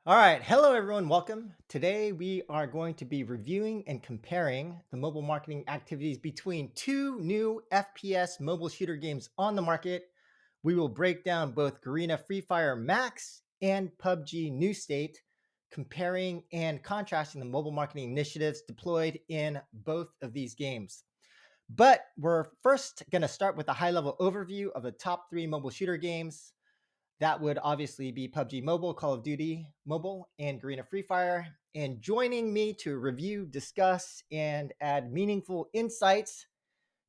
All right. Hello, everyone. Welcome. Today, we are going to be reviewing and comparing the mobile marketing activities between two new FPS mobile shooter games on the market. We will break down both Garena Free Fire Max and PUBG New State, comparing and contrasting the mobile marketing initiatives deployed in both of these games. But we're first going to start with a high level overview of the top three mobile shooter games. That would obviously be PUBG Mobile, Call of Duty Mobile, and Garena Free Fire. And joining me to review, discuss, and add meaningful insights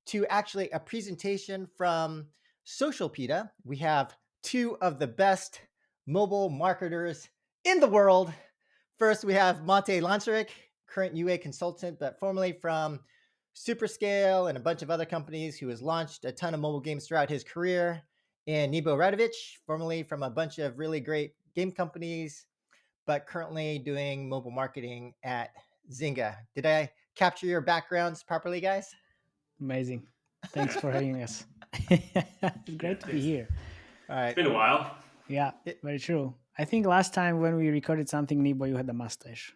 to actually a presentation from SocialPeta, we have two of the best mobile marketers in the world. First, we have Matej Lancaric, current UA consultant, but formerly from SuperScale and a bunch of other companies, who has launched a ton of mobile games throughout his career. And Nebo Radovic, formerly from a bunch of really great game companies, but currently doing mobile marketing at Zynga. Did I capture your backgrounds properly, guys? Amazing. Thanks Yeah, for having us. It's yeah. great to be Thanks. here. All It's right. been a while. Yeah, It, very true. I think last time when we recorded something, Nebo, you had a mustache,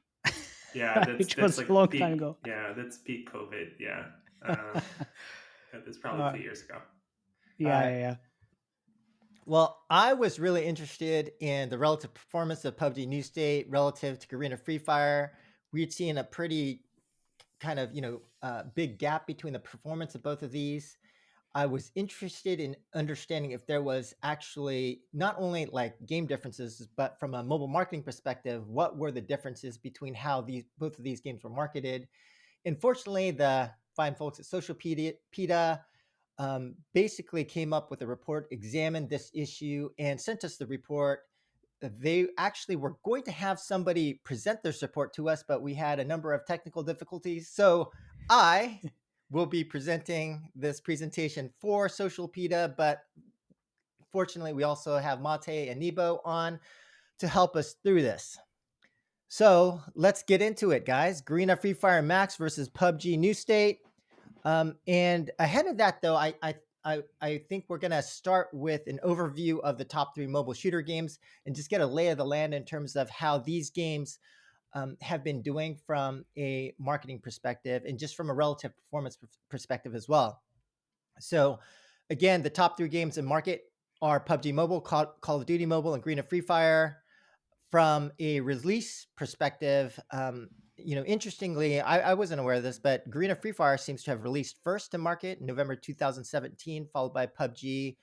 Yeah, that's which that's was a like long time peak. ago. Yeah, that's peak COVID. Yeah, um, that's probably uh, 2 years ago. all Yeah, right. yeah, yeah. Well, I was really interested in the relative performance of PUBG New State relative to Garena Free Fire. We'd seen a pretty kind of, big gap between the performance of both of these. I was interested in understanding if there was actually not only like game differences, but from a mobile marketing perspective, what were the differences between how these both of these games were marketed. Unfortunately, the fine folks at SocialPeta basically came up with a report, examined this issue, and sent us the report. They actually were going to have somebody present their support to us, but we had a number of technical difficulties. So I will be presenting this presentation for SocialPeta, but fortunately, we also have Mate and Nebo on to help us through this. So let's get into it, guys. Garena Free Fire Max versus PUBG New State. And ahead of that, though, I think we're gonna start with an overview of the top three mobile shooter games and just get a lay of the land in terms of how these games have been doing from a marketing perspective and just from a relative performance perspective as well. So, again, the top three games in market are PUBG Mobile, Call of Duty Mobile, and Green Free Fire. From a release perspective, interestingly, I wasn't aware of this, but Garena Free Fire seems to have released first to market in November 2017, followed by PUBG,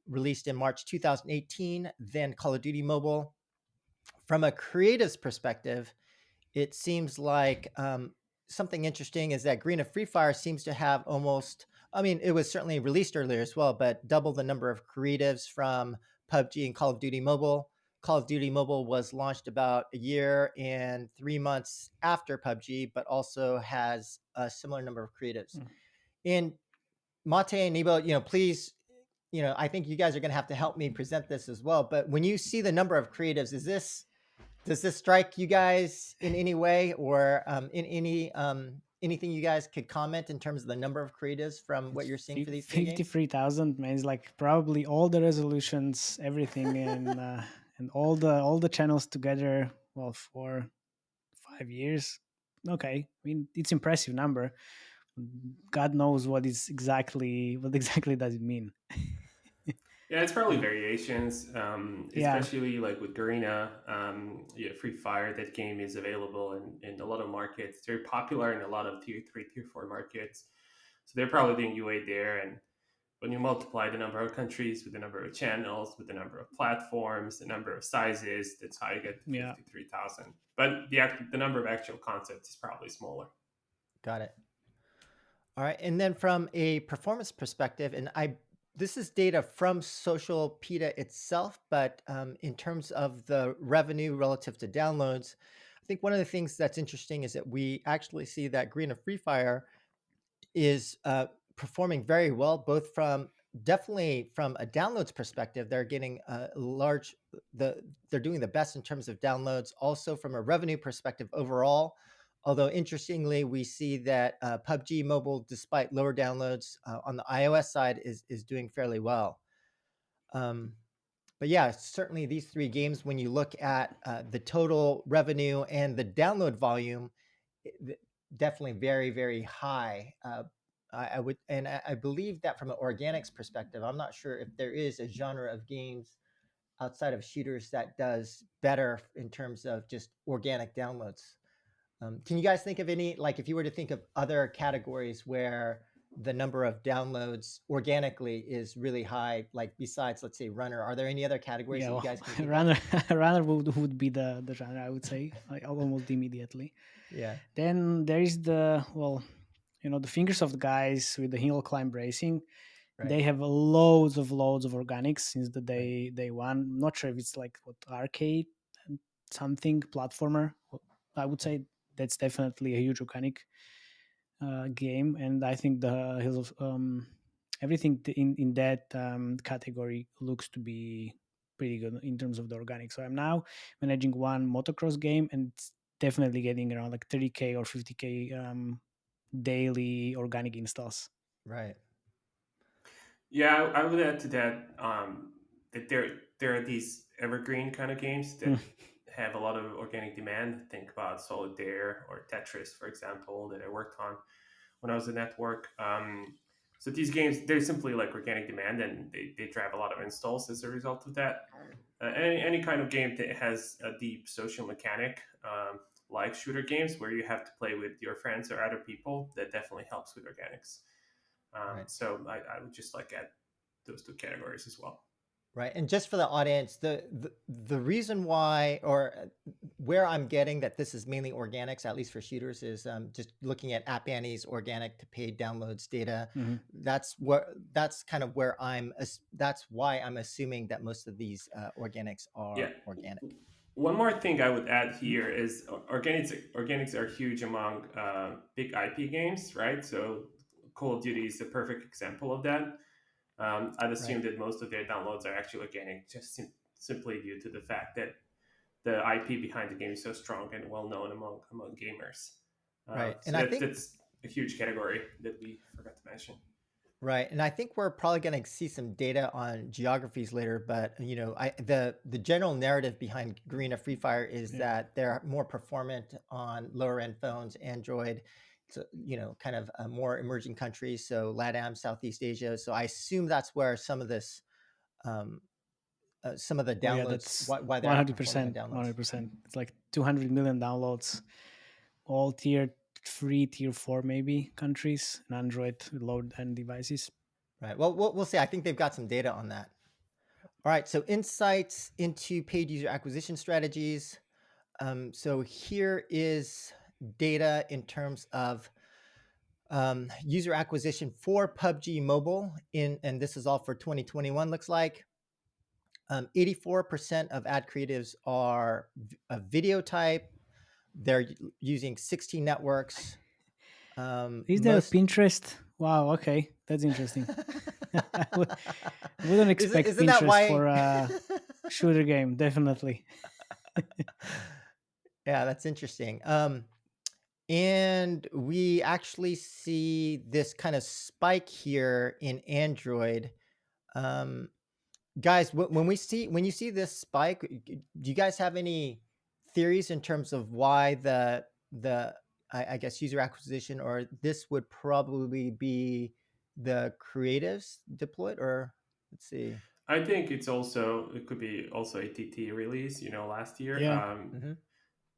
released in March 2018, then Call of Duty Mobile. From a creative's perspective, it seems like something interesting is that Garena Free Fire seems to have almost, I mean, it was certainly released earlier as well, but double the number of creatives from PUBG and Call of Duty Mobile. Call of Duty Mobile was launched about a year and 3 months after PUBG, but also has a similar number of creatives. Mm. And Mate and Nebo, please, I think you guys are going to have to help me present this as well. But when you see the number of creatives, does this strike you guys in any way, or in anything you guys could comment in terms of the number of creatives from what It's you're seeing for these three games? 53,000 means like probably all the resolutions, everything, and all the channels together. Well, for 5 years. Okay, I mean it's impressive number. God knows what exactly does it mean. Yeah, it's probably variations, Yeah, especially like with Garena, yeah, Free Fire. That game is available in a lot of markets. It's very popular in a lot of tier three, tier four markets. So they're probably doing UA there, and when you multiply the number of countries with the number of channels, with the number of platforms, the number of sizes, that's how you get to yeah. 53,000. But the number of actual concepts is probably smaller. Got it. All right, and then from a performance perspective, and I this is data from SocialPeta itself, but in terms of the revenue relative to downloads, I think one of the things that's interesting is that we actually see that Green of Free Fire is performing very well, both from definitely from a downloads perspective. They're getting a large, they're doing the best in terms of downloads. Also, from a revenue perspective overall. Although interestingly, we see that PUBG Mobile, despite lower downloads on the iOS side, is doing fairly well. Um, but yeah, certainly these three games, when you look at the total revenue and the download volume, definitely very, very high. I would, and I believe that from an organics perspective, I'm not sure if there is a genre of games outside of shooters that does better in terms of just organic downloads. Can you guys think of any, like if you were to think of other categories where the number of downloads organically is really high, like besides, let's say, Runner, are there any other categories Yeah, that you well, guys can think of? runner runner would be the genre, I would say, like, almost immediately. Yeah, Then there is the, well, the fingers of the guys with the hill climb racing. right, They have loads of organics since the right, day one. I'm not sure if it's like what arcade and something platformer. I would say that's definitely a huge organic game, and I think the hills of everything in that category looks to be pretty good in terms of the organic. So I'm now managing one motocross game, and it's definitely getting around like 30K or 50K daily organic installs. right, Yeah, I would add to that that there are these evergreen kind of games Hmm. that have a lot of organic demand. Think about Solitaire or Tetris, for example, that I worked on when I was at Network. So these games, they're simply like organic demand, and they drive a lot of installs as a result of that. Any kind of game that has a deep social mechanic, like shooter games where you have to play with your friends or other people, that definitely helps with organics. right. So I would just like add those two categories as well. Right. And just for the audience, the reason why, or where I'm getting that this is mainly organics, at least for shooters, is just looking at App Annie's organic to paid downloads data. Hmm. That's kind of where that's why I'm assuming that most of these organics Yeah. are organic. One more thing I would add here is organics are huge among big IP games, right? So Call of Duty is the perfect example of that. I'd Right. assume that most of their downloads are actually organic, just simply due to the fact that the IP behind the game is so strong and well known among gamers. Right. So And I think that's a huge category that we forgot to mention. Right, and I think we're probably going to see some data on geographies later, but the general narrative behind Garena Free Fire is Yeah. that they're more performant on lower end phones, Android, so kind of more emerging countries, so LATAM, Southeast Asia. So I assume that's where um, some of the Oh yeah, downloads, that's why they're outperforming on 100%. downloads. 100%. It's like 200 million downloads, all tier 3, tier 4 maybe countries, and Android low end devices. Right. Well, we'll see. I think they've got some data on that. All right. So insights into paid user acquisition strategies. So here is data in terms of user acquisition for PUBG Mobile and this is all for 2021. Looks like 84% of ad creatives are a video type. They're using 16 networks. Is there a Most Pinterest? Wow, okay, that's interesting. Wouldn't expect isn't that Pinterest why? for a shooter game, definitely. Yeah, that's interesting. And we actually see this kind of spike here in Android. Um, Guys, when you see this spike, do you guys have any theories in terms of why the I guess user acquisition, or this would probably be the creatives deployed, or let's see. I think it could be also a TT release, last year. Yeah. Hmm.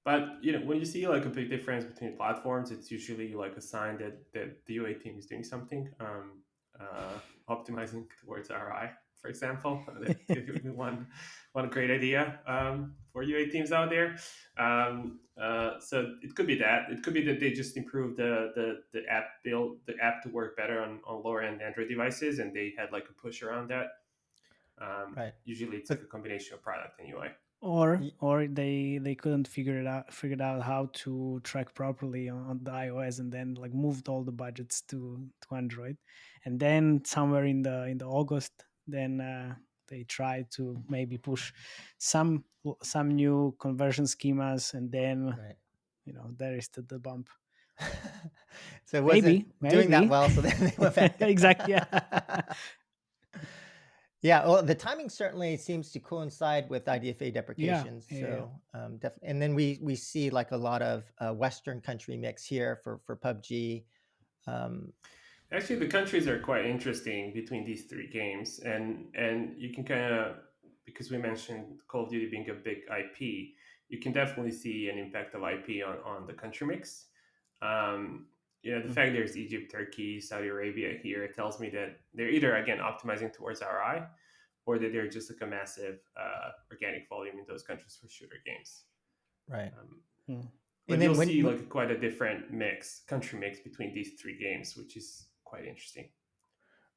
But when you see like a big difference between platforms, it's usually like a sign that the UA team is doing something, optimizing towards ROI, for example. That would be one great idea for UA teams out there. So it could be that. It could be that they just improved the app build, the app to work better on lower end Android devices, and they had like a push around that. Right, Usually, it's like but a combination of product and UI. Or they couldn't figured out how to track properly on the iOS, and then like moved all the budgets to Android, and then somewhere in the August, then they tried to maybe push some new conversion schemas, and then right. there is the bump. So it wasn't Maybe doing that maybe well, so then they went back. exactly, yeah. Yeah, well, the timing certainly seems to coincide with IDFA Yeah, deprecations. yeah, yeah. So definitely, and then we see like a lot of Western country mix here for PUBG. Um, Actually, the countries are quite interesting between these three games, and you can kind of, because we mentioned Call of Duty being a big IP, you can definitely see an impact of IP on the country mix. Um, the Mm. fact there's Egypt, Turkey, Saudi Arabia here tells me that they're either again optimizing towards RI, or that they're just like a massive organic volume in those countries for shooter games. right, Um, Mm. but and you'll then see like quite a different country mix between these three games, which is quite interesting.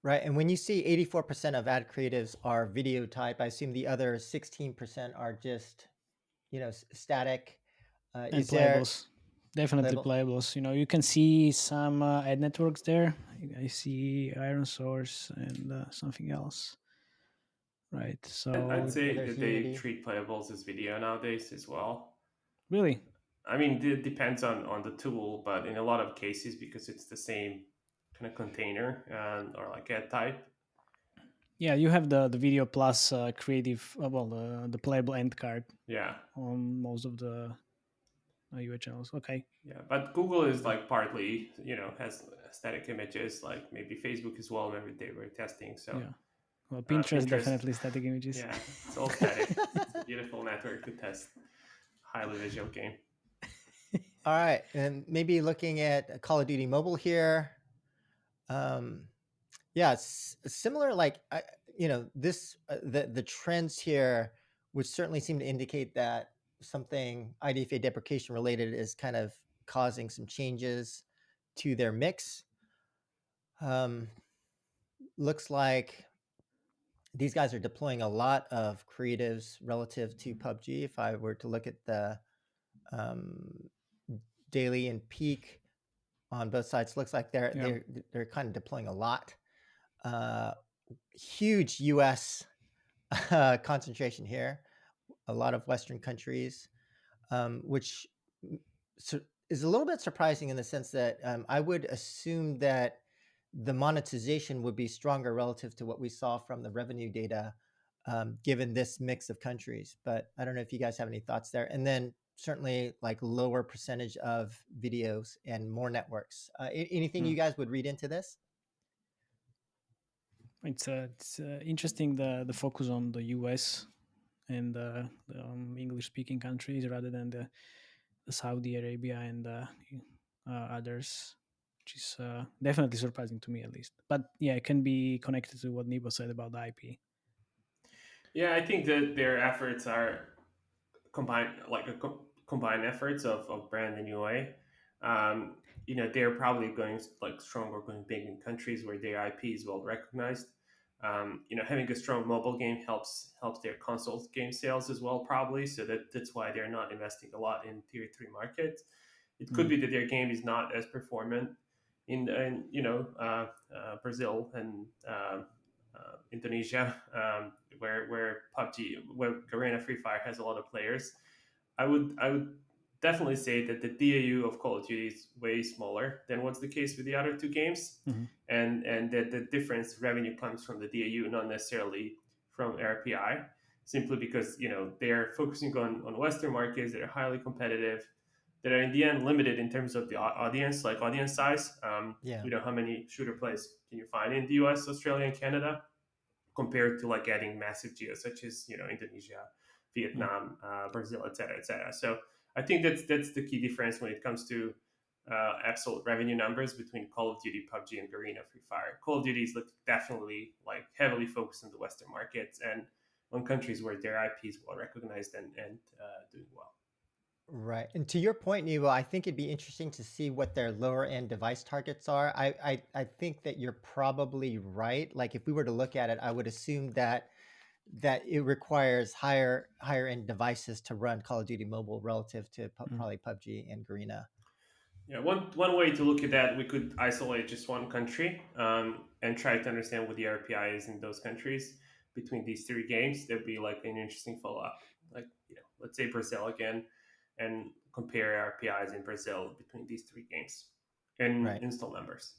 right, and when you see 84% of ad creatives are video type, I assume the other 16% are just static. And Is there playables, definitely level? playables. You can see some ad networks there. I see Iron Source and something else, right? I'd So say There's that they Unity. treat playables as video nowadays as well. really, I mean, it depends on the tool, but in a lot of cases, because it's the same kind of container or like ad type. yeah, you have the video plus creative, the playable end card Yeah, on most of the UA channels. Okay, yeah. But Google is like partly, has static images, like maybe Facebook as well. Maybe they were testing. So yeah. Well, Pinterest Pinterest, definitely static images. yeah, it's all static. It's a beautiful network to test highly visual game. All right, and maybe looking at Call of Duty Mobile here. Um, yeah, it's similar. Like this the trends here would certainly seem to indicate that something IDFA deprecation related is kind of causing some changes to their mix. Um, looks like these guys are deploying a lot of creatives relative to PUBG. If I were to look at the um, daily and peak on both sides, looks like they're Yeah. they're kind of deploying a lot. Huge U.S. Concentration here, a lot of Western countries, which is a little bit surprising in the sense that I would assume that the monetization would be stronger relative to what we saw from the revenue data, given this mix of countries. But I don't know if you guys have any thoughts there. And then certainly like lower percentage of videos and more networks. Anything you guys would read into this? It's interesting the focus on the US and the English speaking countries rather than the Saudi Arabia and others, which is definitely surprising to me at least. But yeah, it can be connected to what Nebo said about the IP. Yeah, I think that their efforts are combined, like combined efforts of brand and UA. They're probably going like strong or going big in countries where their IP is well recognized. Having a strong mobile game helps their console game sales as well, probably. So that's why they're not investing a lot in tier three markets. It could be that their game is not as performant in Brazil and Indonesia, where PUBG, where Garena Free Fire has a lot of players. I would definitely say that the DAU of Call of Duty is way smaller than what's the case with the other two games, Mm-hmm. and that the difference revenue comes from the DAU, not necessarily from RPI, simply because they're focusing on Western markets that are highly competitive, that are in the end limited in terms of the audience, like audience size. Yeah. How many shooter plays can you find in the US, Australia, and Canada, compared to like adding massive geos such as Indonesia, Vietnam, Brazil, etc., etc. So I think that's the key difference when it comes to absolute revenue numbers between Call of Duty, PUBG, and Garena Free Fire. Call of Duty is definitely like heavily focused on the Western markets and on countries where their IP is well recognized and doing well. Right. And to your point, Nebo, I think it'd be interesting to see what their lower end device targets are. I think that you're probably right. Like if we were to look at it, I would assume that it requires higher end devices to run Call of Duty Mobile relative to probably PUBG and Garena. Yeah, one way to look at that, we could isolate just one country and try to understand what the RPI is in those countries between these three games. That'd be like an interesting follow up. Like, let's say Brazil again, and compare RPIs in Brazil between these three games and Right. install numbers.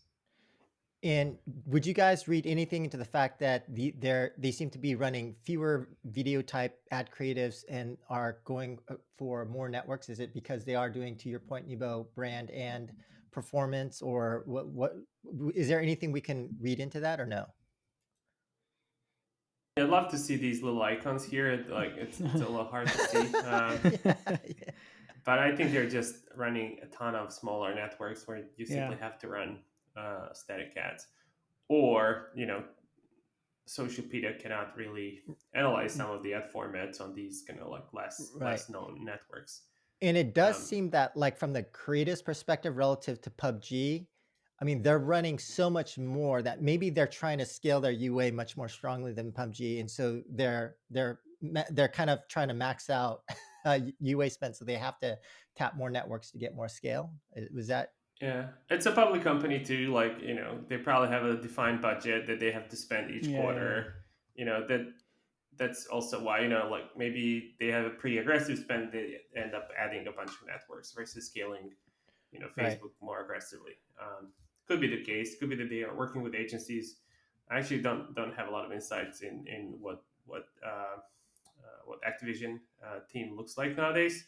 And would you guys read anything into the fact that they seem to be running fewer video type ad creatives and are going for more networks? Is it because they are doing, to your point, Nebo, brand and performance, or what is there anything we can read into that or no? I'd love to see these little icons here. Like it's a little hard to see, Yeah, yeah, but I think they're just running a ton of smaller networks where you Yeah. simply have to run static ads, or SocialPeta cannot really analyze some of the ad formats on these kind of like right. less known networks. And it does Um, seem that, like, from the creators' perspective relative to PUBG, I mean, they're running so much more that maybe they're trying to scale their UA much more strongly than PUBG, and so they're kind of trying to max out UA spend, so they have to tap more networks to get more scale. Was that yeah, it's a public company too. Like they probably have a defined budget that they have to spend each Yeah, yeah, quarter. That's also why like maybe they have a pretty aggressive spend. They end up adding a bunch of networks versus scaling right? Facebook more aggressively. Could be the case. Could be that they are working with agencies. I actually don't have a lot of insights in what Activision team looks like nowadays.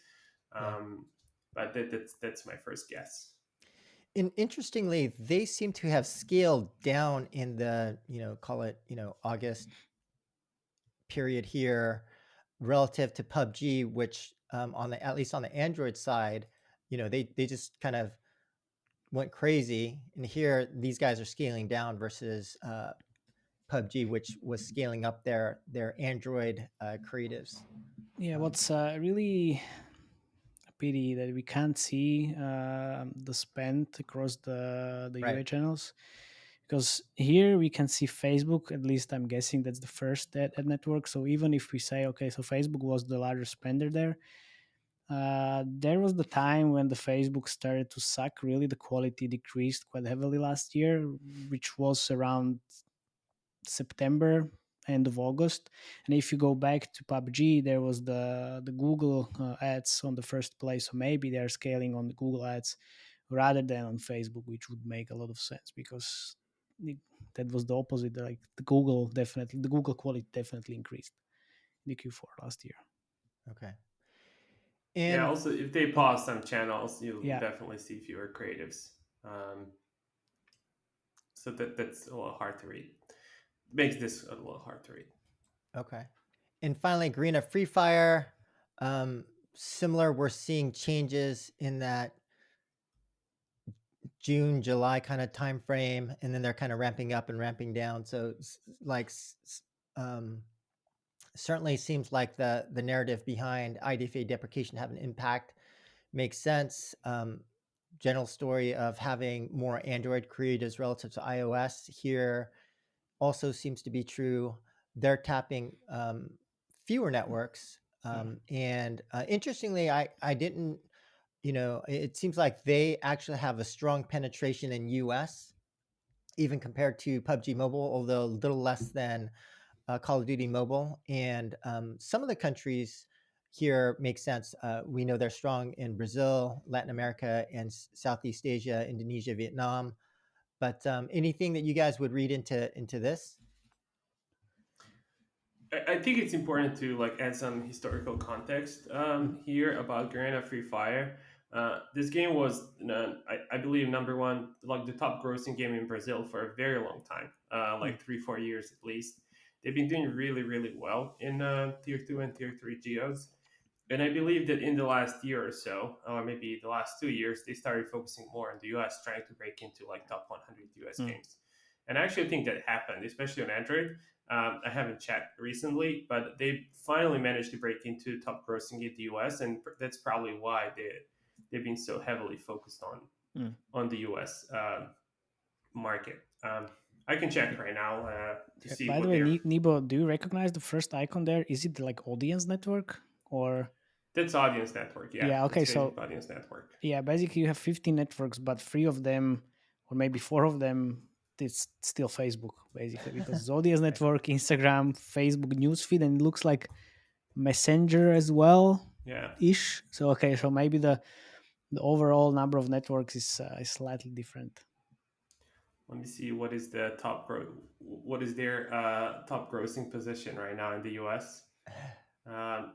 Yeah. Um, but that's my first guess. And interestingly, they seem to have scaled down in the, call it, August period here relative to PUBG, which on the at least on the Android side, they just kind of went crazy. And here, these guys are scaling down versus PUBG, which was scaling up their Android creatives. yeah. Um, What's really a pity that we can't see the spend across the right, UA channels, because here we can see Facebook. At least I'm guessing that's the first ad network. So even if we say, okay, so Facebook was the largest spender there, there was the time when the Facebook started to suck. Really, the quality decreased quite heavily last year, which was around September, end of August. And if you go back to PUBG, there was the Google ads on the first place. So maybe they're scaling on the Google ads rather than on Facebook, which would make a lot of sense, because it, that was the opposite. Like the Google quality definitely increased in the Q4 last year. okay, Yeah. and Also, if they oh, pause some channels, you'll Yeah, definitely see fewer creatives. So that's a little hard to read. Makes this a little hard to read. okay, and finally, Garena Free Fire. Um, Similar, we're seeing changes in that June, July kind of time frame, and then they're kind of ramping up and ramping down. So, like, certainly seems like the narrative behind IDFA deprecation have an impact. Makes sense. General story of having more Android creators relative to iOS here also seems to be true. They're tapping fewer networks. yeah, And interestingly, I didn't, it seems like they actually have a strong penetration in US, even compared to PUBG Mobile, although a little less than Call of Duty Mobile. And some of the countries here make sense. We know they're strong in Brazil, Latin America, and Southeast Asia, Indonesia, Vietnam. But anything that you guys would read into this? I think it's important to like add some historical context Mhm. here about Garena Free Fire. This game was, I believe, number one, like the top grossing game in Brazil for a very long time, Mm. like 3 4 years at least. They've been doing really really well in tier two and tier three geos, and I believe that in the last year or so, or maybe the last 2 years, they started focusing more on the US, trying to break into like top 100 US Mm. games. And I actually think that happened, especially on Android. I haven't checked recently, but they finally managed to break into top grossing in the US, and that's probably why they've been so heavily focused Mm. on the US market. I can check right now to Yeah. see By the what way, they're. Nebo, do you recognize the first icon there? Is it like audience network or? That's Audience Network, yeah. Yeah. Okay. That's Facebook So Audience Network. yeah, basically you have 15 networks, but three of them, or maybe four of them, it's still Facebook, basically, because it's audience Right. network, Instagram, Facebook newsfeed, and it looks like Messenger as well, Yeah. ish. So okay, so maybe the overall number of networks is slightly different. let me see what is the what is their top grossing position right now in the US.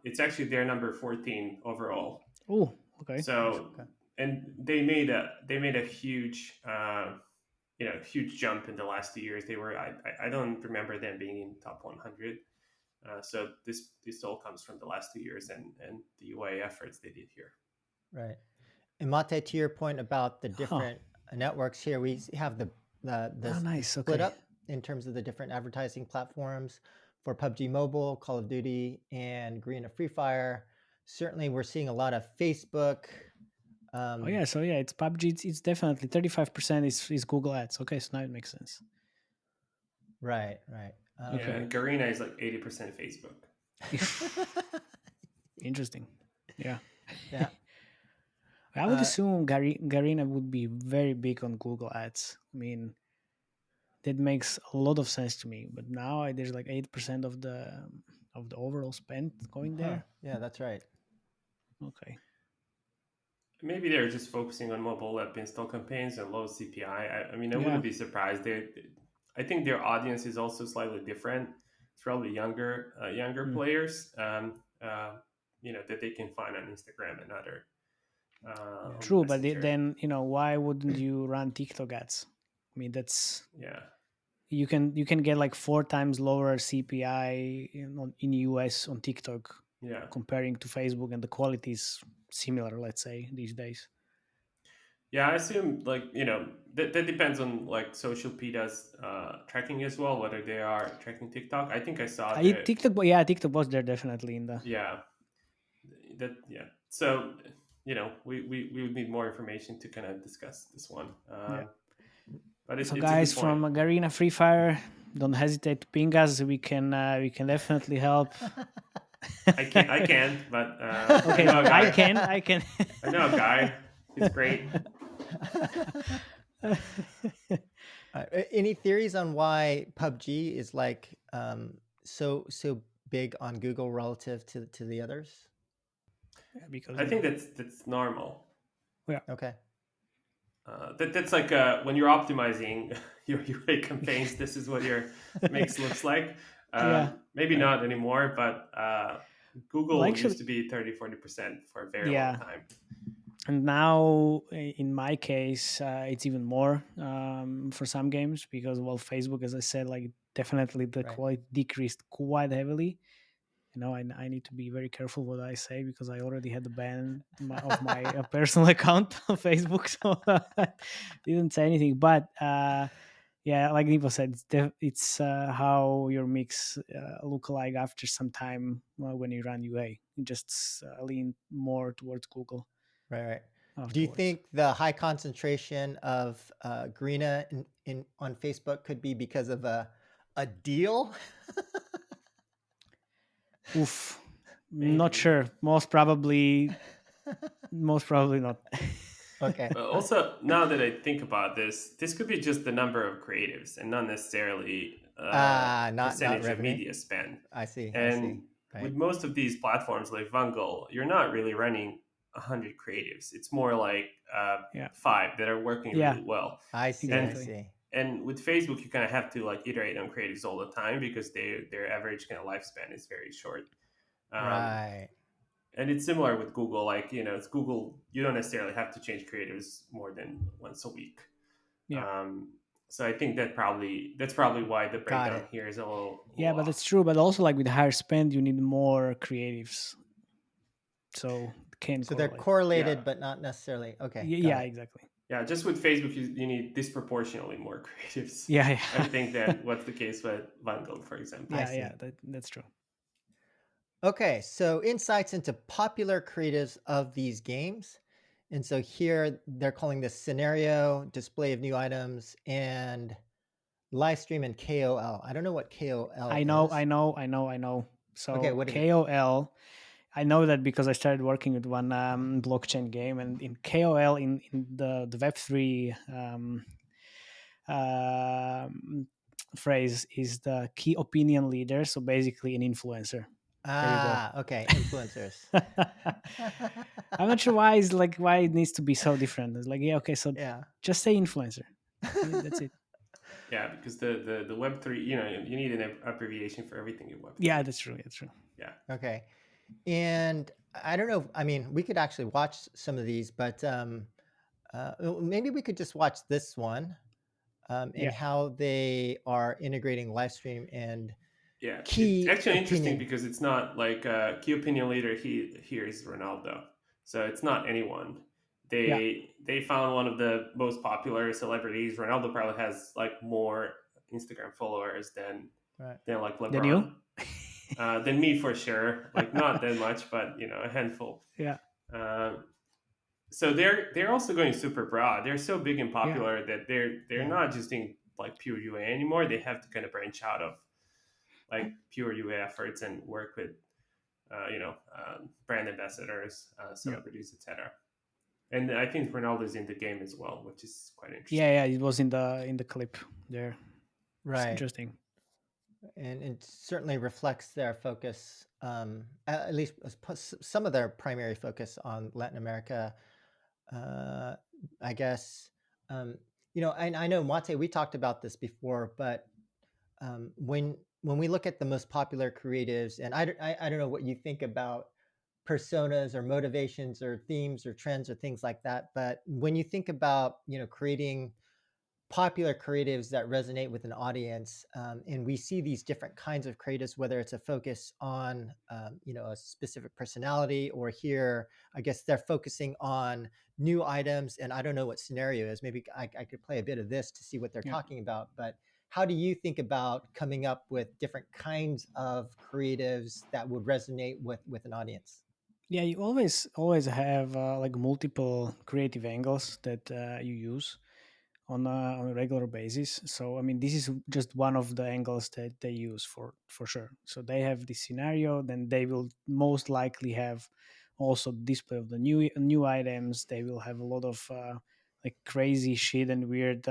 It's actually their number 14 overall. Oh, okay, nice. So, Okay. and they made a huge huge jump in the last 2 years. They were I don't remember them being in top 100. So this all comes from the last 2 years and the UA efforts they did here. Right. And Mate, to your point about the Huh. different networks here, we have the Oh, nice. split Okay. up in terms of the different advertising platforms for PUBG Mobile, Call of Duty, and Garena Free Fire. Certainly, we're seeing a lot of Facebook. Oh yeah, so yeah, it's PUBG. It's definitely 35% is Google Ads. Okay, so now it makes sense. Right. Yeah, Garena is like 80% Facebook. Interesting. Yeah. Yeah. I would assume Garena would be very big on Google Ads. I mean, that makes a lot of sense to me. But now there's like 8% of the overall spend going there. Yeah, that's right. Okay. Maybe they're just focusing on mobile app install campaigns and low CPI. I mean, I Yeah. wouldn't be surprised. I think their audience is also slightly different. It's probably younger players, that they can find on Instagram and other. True, but then why wouldn't you run TikTok ads? I mean, that's you can get like 4 times lower CPI in US on TikTok. Yeah. Comparing to Facebook, and the quality is similar, let's say, these days. Yeah, I assume that depends on like SocialPeta's tracking as well, whether they are tracking TikTok. I think I saw TikTok, but yeah, TikTok was there definitely in the So we would need more information to kind of discuss this one. But so guys from Garena Free Fire, don't hesitate to ping us. We can definitely help. I can't, but okay, I can. I know a guy. He's great. Any theories on why PUBG is like so big on Google relative to the others? Because I think that's normal. Yeah. Okay. That's like when you're optimizing your UA campaigns. This is what your mix looks like. Maybe not anymore, but Google used to be 30-40% for a very long time. And now, in my case, it's even more for some games because, well, Facebook, as I said, like definitely the quality decreased quite heavily. I need to be very careful what I say because I already had the ban of my personal account on Facebook, so I didn't say anything. But yeah, like Nivo said, it's how your mix look like after some time when you run UA. You just lean more towards Google. Right. Do you think the high concentration of Garena on Facebook could be because of a deal? Oof, not sure. Most probably not. Okay. Also, now that I think about this could be just the number of creatives and not necessarily percentage of media spend. I see. And with most of these platforms like Vungle, you're not really running 100 creatives. It's more like 5 that are working really well. I see. And with Facebook, you kind of have to like iterate on creatives all the time because their average kind of lifespan is very short. Right. And it's similar with Google. Like, it's Google. You don't necessarily have to change creatives more than once a week. Yeah. So I think that's probably why the breakdown here is a little but that's true. But also, like with higher spend, you need more creatives. So they're correlated, but not necessarily. Okay. Yeah, exactly. Yeah, just with Facebook, you need disproportionately more creatives. Yeah. I think that what's the case with Vungle, for example. Yeah, that's true. Okay, so insights into popular creatives of these games. And so here they're calling this scenario, display of new items, and live stream and KOL. I don't know what KOL is. I know. So okay, what KOL, I know that because I started working with one blockchain game, and in KOL, in the Web3 phrase is the key opinion leader. So basically an influencer. Okay, influencers. I'm not sure why it needs to be so different. It's like, so just say influencer. That's it. Yeah, because the Web3, you need an abbreviation for everything in Yeah, Web3. that's true. That's true. Yeah. Okay. And I don't know. I mean, we could actually watch some of these, but maybe we could just watch this one and Yeah, how they are integrating live stream and Yeah, it's key actually interesting opinion. because it's not like key opinion leader. Here is Ronaldo, so it's not anyone. yeah. They found one of the most popular celebrities. Ronaldo probably has like more Instagram followers Right. than like The new. LeBron, than me for sure. Like not that much, but a handful. Yeah, Um, so they're also going super broad. They're so big and yeah, popular that they're Yeah. not just doing like pure UA anymore. They have to kind of branch out of like pure UA efforts and work with brand ambassadors, yeah, celebrities, etc. And I think Ronaldo's in the game as well, which is quite interesting. yeah. It was in the clip there. It's Right. interesting. And it certainly reflects their focus, at least some of their primary focus on Latin America. Uh, I guess, um, I know Mate, we talked about this before, but when we look at the most popular creatives, and I don't know what you think about personas or motivations or themes or trends or things like that, but when you think about creating popular creatives that resonate with an audience, and we see these different kinds of creatives, whether it's a focus on a specific personality, or here I guess they're focusing on new items, and I don't know what scenario is. Maybe I could play a bit of this to see what they're Yeah, talking about. But how do you think about coming up with different kinds of creatives that would resonate with an audience? yeah. You always have like multiple creative angles that you use on a regular basis. So I mean, this is just one of the angles that they use for sure. So they have this scenario, then they will most likely have also display of the new items. They will have a lot of like crazy shit and weird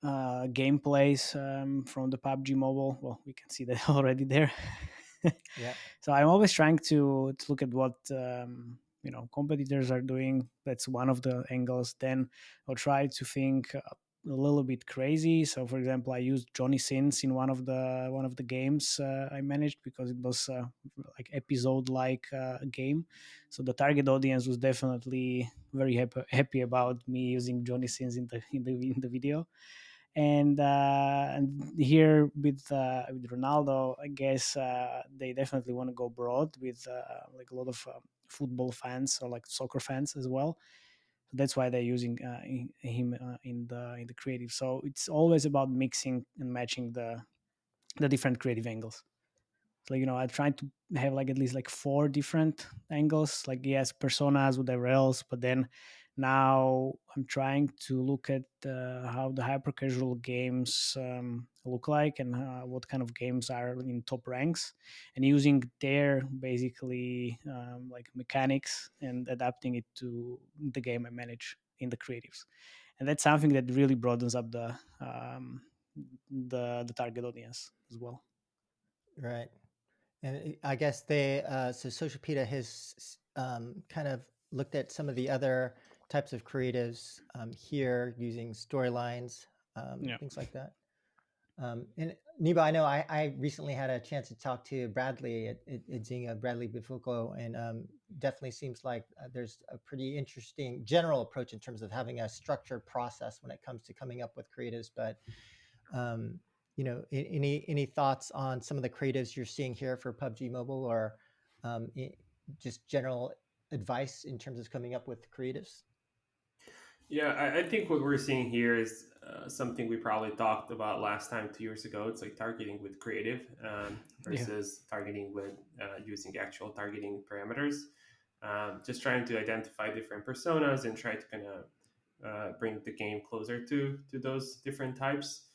gameplays from the PUBG Mobile. Well, we can see that already there. Yeah. So I'm always trying to look at what competitors are doing. That's one of the angles. Then I'll try to think a little bit crazy. So, for example, I used Johnny Sins in one of the games I managed because it was like episode like game. So the target audience was definitely very happy about me using Johnny Sins in the video. And here with Ronaldo, I guess they definitely want to go broad with like a lot of football fans or like soccer fans as well. So that's why they're using him in the creative. So it's always about mixing and matching the different creative angles. So I try to have like at least like four different angles, like yes, personas, whatever else. But then now I'm trying to look at how the hyper casual games look like, and what kind of games are in top ranks, and using their basically like mechanics and adapting it to the game I manage in the creatives. And that's something that really broadens up the target audience as well. Right. And I guess so SocialPeta has kind of looked at some of the other types of creatives here using storylines, Yeah. things like that. And Niba, I know I recently had a chance to talk to Bradley at Zynga, Bradley Bifuco, and definitely seems like there's a pretty interesting general approach in terms of having a structured process when it comes to coming up with creatives. But um, any thoughts on some of the creatives you're seeing here for PUBG Mobile, or um, i- just general advice in terms of coming up with creatives? Yeah, I think what we're seeing here is something we probably talked about last time 2 years ago. It's like targeting with creative Yeah. versus targeting with using actual targeting parameters. Just trying to identify different personas and try to kind of bring the game closer to those different types.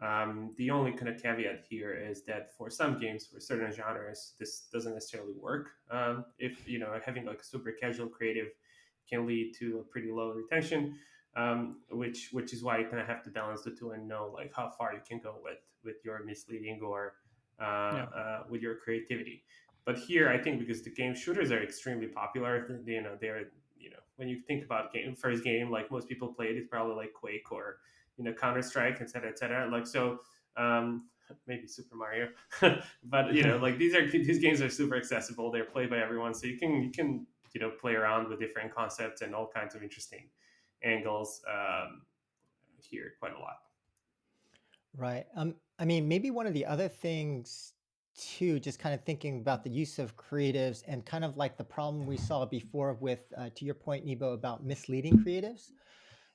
The only kind of caveat here is that for some games, for certain genres, this doesn't necessarily work. If having like a super casual creative can lead to a pretty low retention, which is why you kind of have to balance the two and know like how far you can go with your misleading or Yeah. with your creativity. But here, I think because the game shooters are extremely popular, they're when you think about first game, like most people played, it's probably like Quake or Counter-Strike, etc., etc. Like so, maybe Super Mario, but like these games are super accessible. They're played by everyone, so you can play around with different concepts and all kinds of interesting angles here quite a lot. Right. I mean, maybe one of the other things too, just kind of thinking about the use of creatives and kind of like the problem we saw before with, to your point, Nebo, about misleading creatives,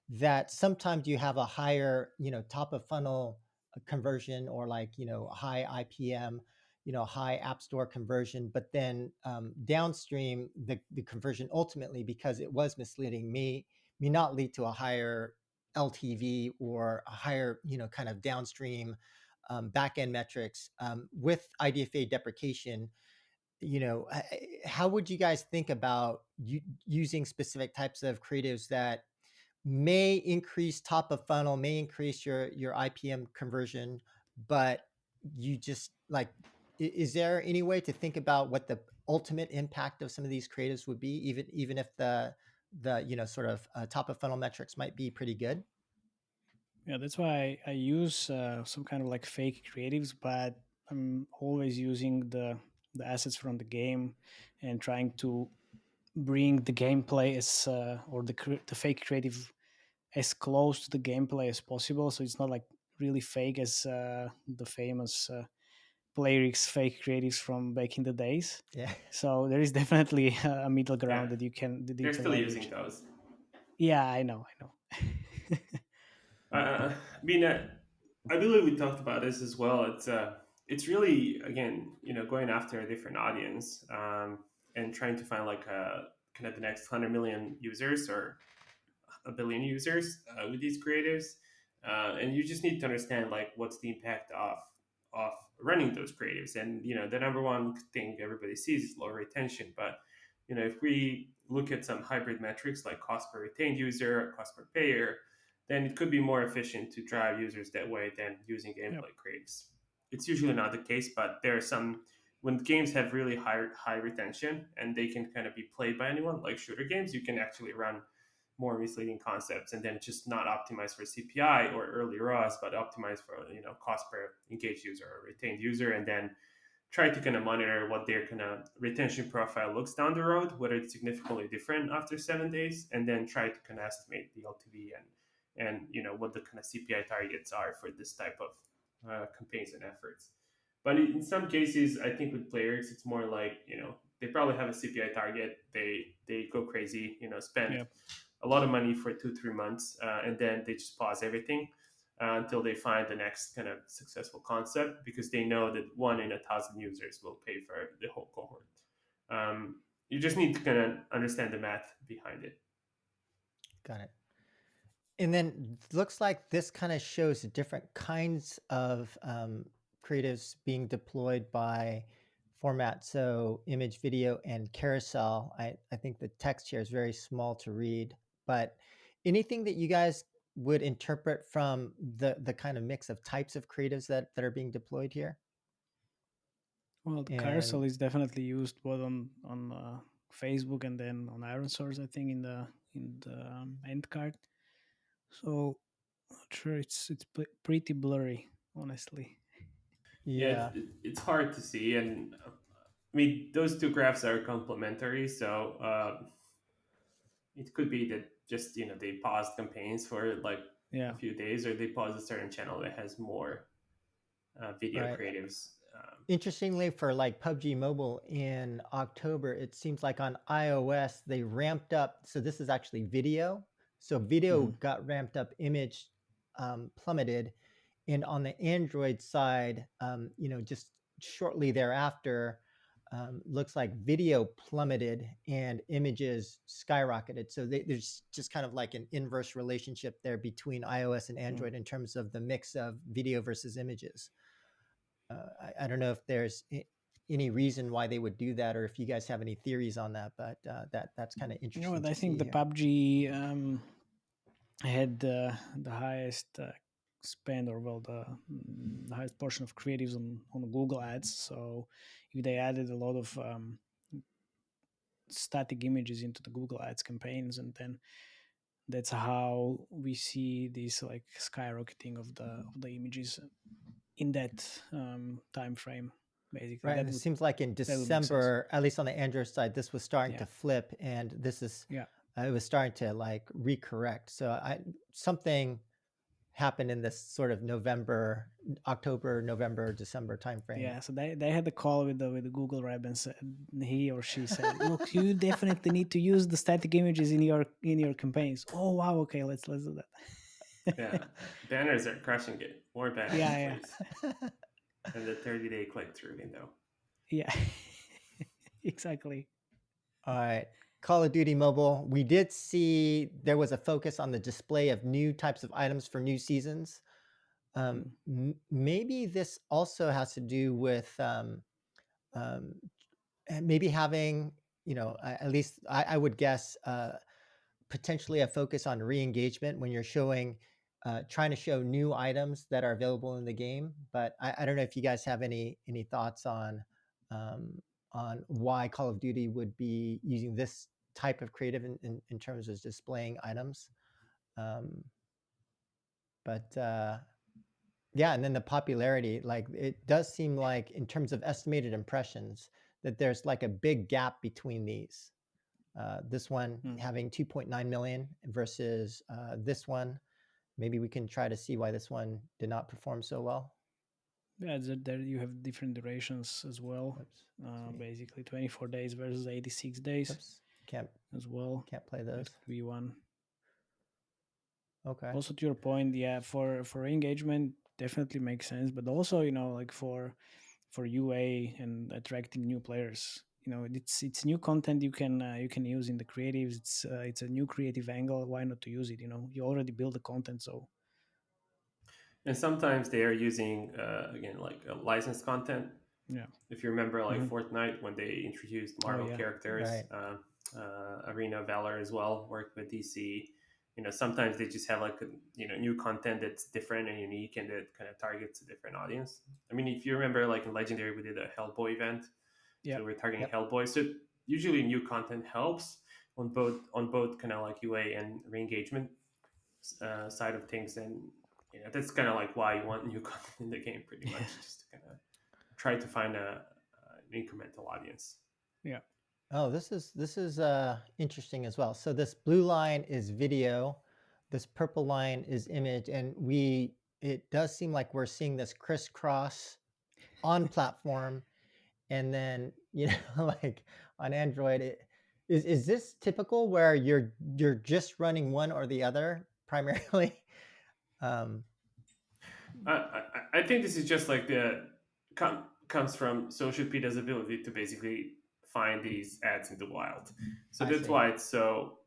that sometimes you have a higher, top of funnel conversion or like, high IPM, high app store conversion, but then downstream, the conversion ultimately, because it was misleading, may not lead to a higher LTV or a higher, kind of downstream back end metrics. With IDFA deprecation, how would you guys think about using specific types of creatives that may increase top of funnel, may increase your IPM conversion, but you just like, is there any way to think about what the ultimate impact of some of these creatives would be, even if the sort of top of funnel metrics might be pretty good? Yeah, that's why I use some kind of like fake creatives, but I'm always using the assets from the game and trying to bring the gameplay as or the fake creative as close to the gameplay as possible. So it's not like really fake as the famous Playrix fake creatives from back in the days. Yeah. So there is definitely a middle Yeah, ground that you they're can still using leverage. those. Yeah, I know. I mean, I believe we talked about this as well. It's really again, going after a different audience, and trying to find like kind of the next 100 million users or a billion users with these creatives, and you just need to understand like what's the impact of running those creatives. And the number one thing everybody sees is low retention, but if we look at some hybrid metrics like cost per retained user or cost per payer, then it could be more efficient to drive users that way than using Yep. gameplay creatives. It's usually not the case, but there are some when games have really high retention and they can kind of be played by anyone, like shooter games, you can actually run more misleading concepts and then just not optimized for CPI or early ROAS, but optimized for cost per engaged user or retained user, and then try to kind of monitor what their kind of retention profile looks down the road, whether it's significantly different after 7 days, and then try to kind of estimate the LTV and what the kind of CPI targets are for this type of campaigns and efforts. But in some cases, I think with players, it's more like they probably have a CPI target. They go crazy, spend Yep. a lot of money for 2-3 months, and then they just pause everything until they find the next kind of successful concept because they know that 1 in 1,000 users will pay for the whole cohort. You just need to kind of understand the math behind it. Got it. And then looks like this kind of shows the different kinds of creatives being deployed by format. So image, video, and carousel. I think the text here is very small to read, but anything that you guys would interpret from the kind of mix of types of creatives that are being deployed here? Well, the And carousel is definitely used both on Facebook and then on Iron Source, I think, in the end card. So not sure it's pretty blurry, honestly. Yeah, yeah, it's hard to see, and I mean those two graphs are complementary, so it could be that just they paused campaigns for like a Yeah. few days, or they paused a certain channel that has more video right. creatives. Interestingly, for like PUBG Mobile in October, it seems like on iOS they ramped up. So this is actually video. So video Hmm. got ramped up, image plummeted, and on the Android side, just shortly thereafter, looks like video plummeted and images skyrocketed. So there's just kind of like an inverse relationship there between iOS and Android in terms of the mix of video versus images. I don't know if there's any reason why they would do that, or if you guys have any theories on that. But that's kind of You know interesting what? I to think see the here. PUBG had the highest spend, or well, the highest portion of creatives on Google Ads. So if they added a lot of static images into the Google Ads campaigns, and then that's how we see this like skyrocketing of the images in that time frame. Basically, Right, and it seems like in that would make sense. December, at least on the Android side, this was starting Yeah. to flip, and this is Yeah. it was starting to like recorrect. So something happened in this sort of October, November, December timeframe. Yeah, so they had a call with the Google rep, and said, he or she said, "Look, you definitely need to use the static images in your campaigns." Oh wow, okay, let's do that. Yeah, banners are crushing it. More banners, Yeah, please. And the 30-day click-through window. yeah, exactly. All right. Call of Duty Mobile. We did see there was a focus on the display of new types of items for new seasons. Maybe this also has to do with maybe having, at least I would guess, potentially a focus on re-engagement when you're trying to show new items that are available in the game. But I don't know if you guys have any thoughts on why Call of Duty would be using this type of creative in terms of displaying items. But yeah, and then the popularity, like it does seem like in terms of estimated impressions that there's like a big gap between these. This one having 2.9 million versus this one. Maybe we can try to see why this one did not perform so well. Yeah, there you have different durations as well. Basically 24 days versus 86 days. Can't as well. Can't play those. That could be one. Okay. Also, to your point, yeah, for engagement, definitely makes sense. But also, like for UA and attracting new players, it's new content you can use in the creatives. It's a new creative angle. Why not to use it? You already build the content, so. And sometimes they are using again like licensed content. Yeah. If you remember, like Fortnite when they introduced Marvel characters, right. Arena Valor as well worked with DC. Sometimes they just have like new content that's different and unique, and that kind of targets a different audience. I mean, if you remember, like in Legendary, we did a Hellboy event, so we're targeting Hellboy. So usually, new content helps on both kind of like UA and re-engagement side of things, and that's kind of like why you want new content in the game, pretty much, just to kind of try to find an incremental audience. Yeah. Oh, this is interesting as well. So this blue line is video, this purple line is image, and it does seem like we're seeing this crisscross on platform, and then like on Android. Is this typical where you're just running one or the other primarily? I think this is just like comes from SocialPeta's ability to basically find these ads in the wild. So that's why it's so,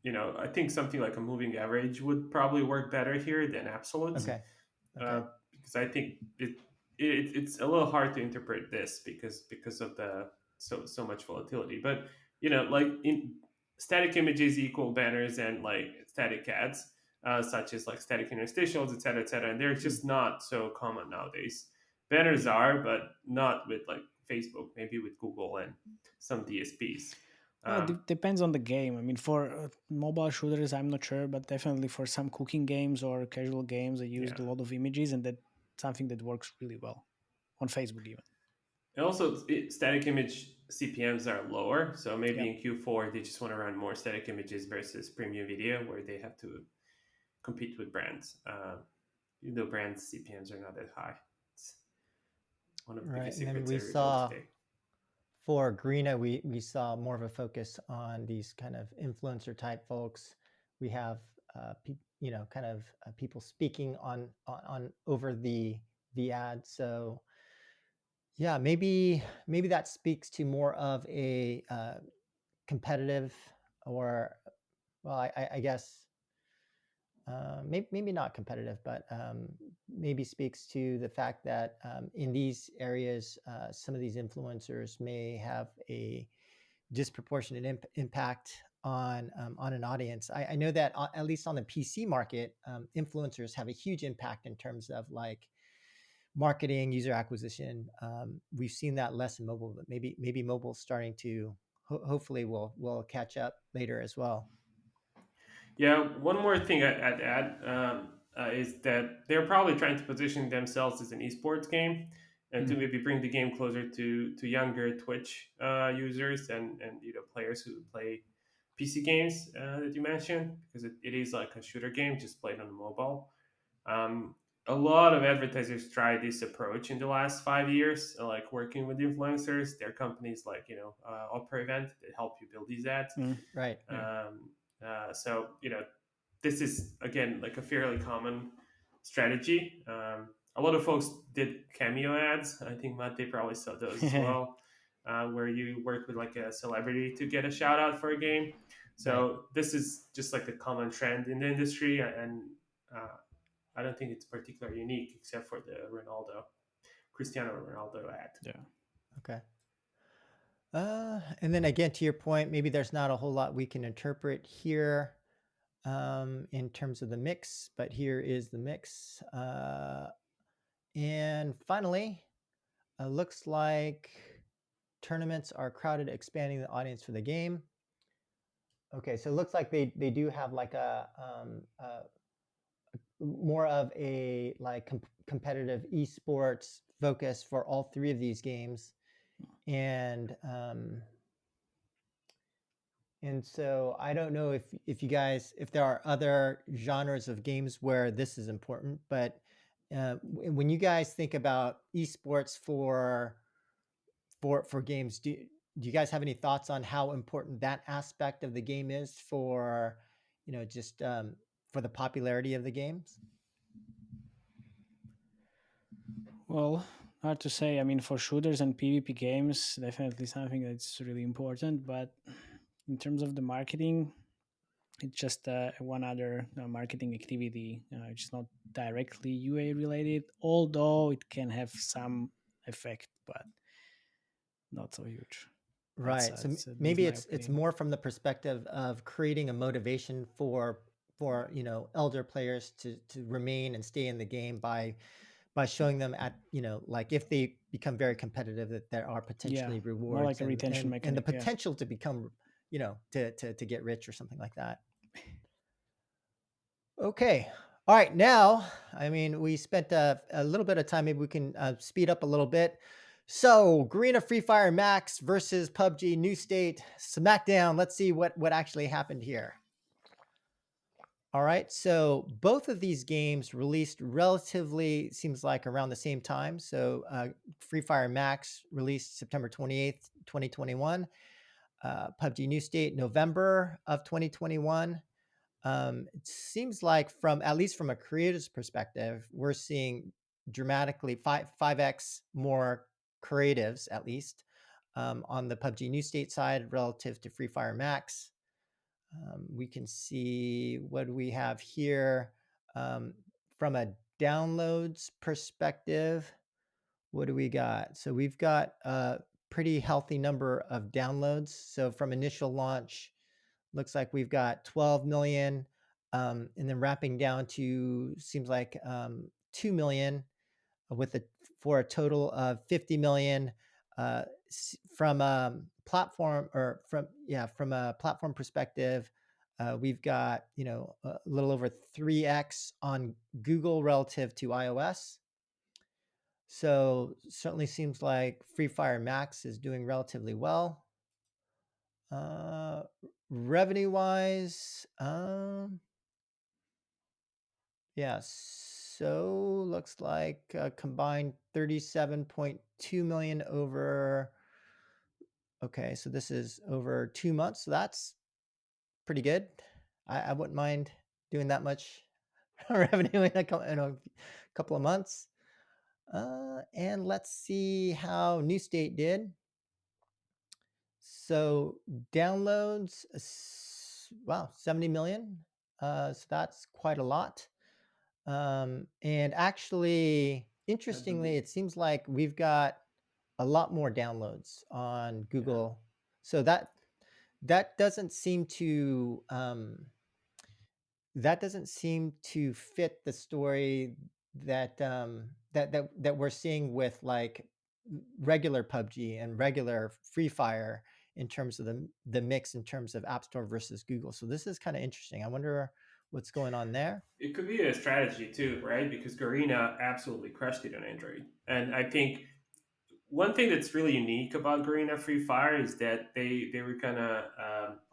I think something like a moving average would probably work better here than absolutes. Okay. Because I think it's a little hard to interpret this because of the so much volatility. But like in static images equal banners and like static ads. Such as like static interstitials, etc., and they're just not so common nowadays. Banners are, but not with like Facebook, maybe with Google and some DSPs. Depends on the game. I mean, for mobile shooters, I'm not sure, but definitely for some cooking games or casual games, I used a lot of images, and that's something that works really well on Facebook even. And also, static image CPMs are lower, so maybe in Q4 they just want to run more static images versus premium video, where they have to compete with brands. Even though brands' CPMs are not that high. It's one of the biggest secrets we saw today. For Garena, we saw more of a focus on these kind of influencer type folks. We have kind of people speaking on over the ad. So yeah, maybe that speaks to more of a competitive, or well, I guess maybe not competitive, but maybe speaks to the fact that in these areas, some of these influencers may have a disproportionate impact on an audience. I know that at least on the PC market, influencers have a huge impact in terms of like marketing, user acquisition. We've seen that less in mobile, but maybe mobile's starting to hopefully will catch up later as well. Yeah, one more thing I'd add is that they're probably trying to position themselves as an esports game, and to Mm. maybe bring the game closer to younger Twitch users and players who play PC games that you mentioned, because it is like a shooter game just played on the mobile. Um, a lot of advertisers tried this approach in the last 5 years, like working with influencers. There are companies like Opera Event that help you build these ads. Mm. Right. Yeah. So this is again like a fairly common strategy. A lot of folks did cameo ads. I think Matt, they probably saw those as well, where you work with like a celebrity to get a shout out for a game. Right. So this is just like a common trend in the industry, and uh, I don't think it's particularly unique, except for the Cristiano Ronaldo ad. Yeah. Okay. And then again, to your point, maybe there's not a whole lot we can interpret here in terms of the mix, but here is the mix. And finally, looks like tournaments are crowded, expanding the audience for the game. Okay, so it looks like they do have like a more of a like competitive esports focus for all three of these games, and so I don't know if you guys, if there are other genres of games where this is important, but when you guys think about esports for games, do you guys have any thoughts on how important that aspect of the game is for just for the popularity of the games? Well, hard to say. I mean, for shooters and PvP games, definitely something that's really important. But in terms of the marketing, it's just one other marketing activity. It's not directly UA related, although it can have some effect, but not so huge. That's Right. So at least maybe my it's opinion. more from the perspective of creating a motivation for elder players to remain and stay in the game by showing them at like if they become very competitive that there are Yeah, potentially more rewards like a retention and the mechanic. Yeah. potential to become to get rich or something like that. Okay. All right. Now, I mean, we spent a little bit of time. Maybe we can speed up a little bit. So, Garena Free Fire Max versus PUBG New State Smackdown. Let's see what actually happened here. All right. So, both of these games released relatively, seems like around the same time. So, Free Fire Max released September 28th, 2021. PUBG New State, November of 2021. It seems like from at least from a creator's perspective, we're seeing dramatically 5x more creatives at least on the PUBG New State side relative to Free Fire Max. We can see what do we have here from a downloads perspective. What do we got? So we've got a pretty healthy number of downloads. So from initial launch, looks like we've got 12 million, and then wrapping down to seems like 2 million with a for a total of 50 million from platform or from a platform perspective. We've got a little over 3x on Google relative to iOS. So certainly seems like Free Fire Max is doing relatively well. Uh, revenue wise, yeah, so looks like combined 37.2 million over. Okay, so this is over 2 months. So that's pretty good. I wouldn't mind doing that much revenue in a couple of months. And let's see how New State did. So downloads, wow, 70 million. So that's quite a lot. And actually, I interestingly, believe. it seems like we've got a lot more downloads on Yeah. Google. So that doesn't seem to fit the story that we're seeing with like regular PUBG and regular Free Fire in terms of the mix in terms of App Store versus Google. So this is kind of interesting. I wonder what's going on there. It could be a strategy too, right? Because Garena absolutely crushed it on Android, and I think one thing that's really unique about Garena Free Fire is that they were kind of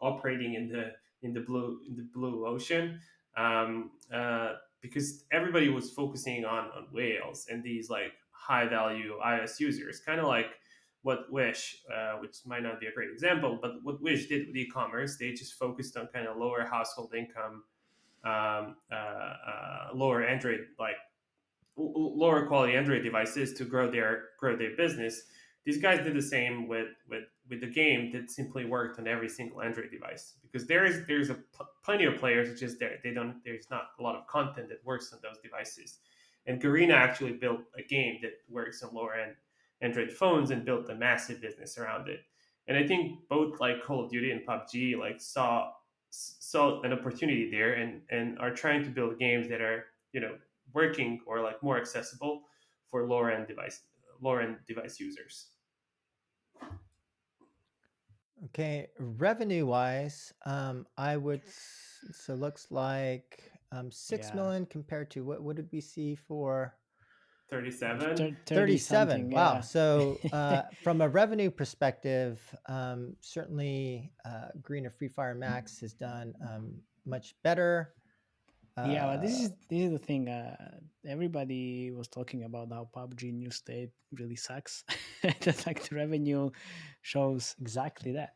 operating in the blue ocean, because everybody was focusing on whales and these like high value iOS users, kind of like what Wish, which might not be a great example, but what Wish did with e-commerce, they just focused on kind of lower household income, lower Android like lower quality Android devices to grow their business. These guys did the same with the game that simply worked on every single Android device, because there's plenty of players. It's just there's not a lot of content that works on those devices. And Garena actually built a game that works on lower end Android phones and built a massive business around it. And I think both like Call of Duty and PUBG like saw an opportunity there, and are trying to build games that are working or like more accessible for lower end device users. Okay, revenue wise, I would so looks like 6 Yeah. million compared to what did we see for 37. 30 37? something, Wow. yeah. So from a revenue perspective, certainly Greener Free Fire Max has done much better. Yeah, but this is the thing. Everybody was talking about how PUBG New State really sucks. Just like the revenue shows exactly that.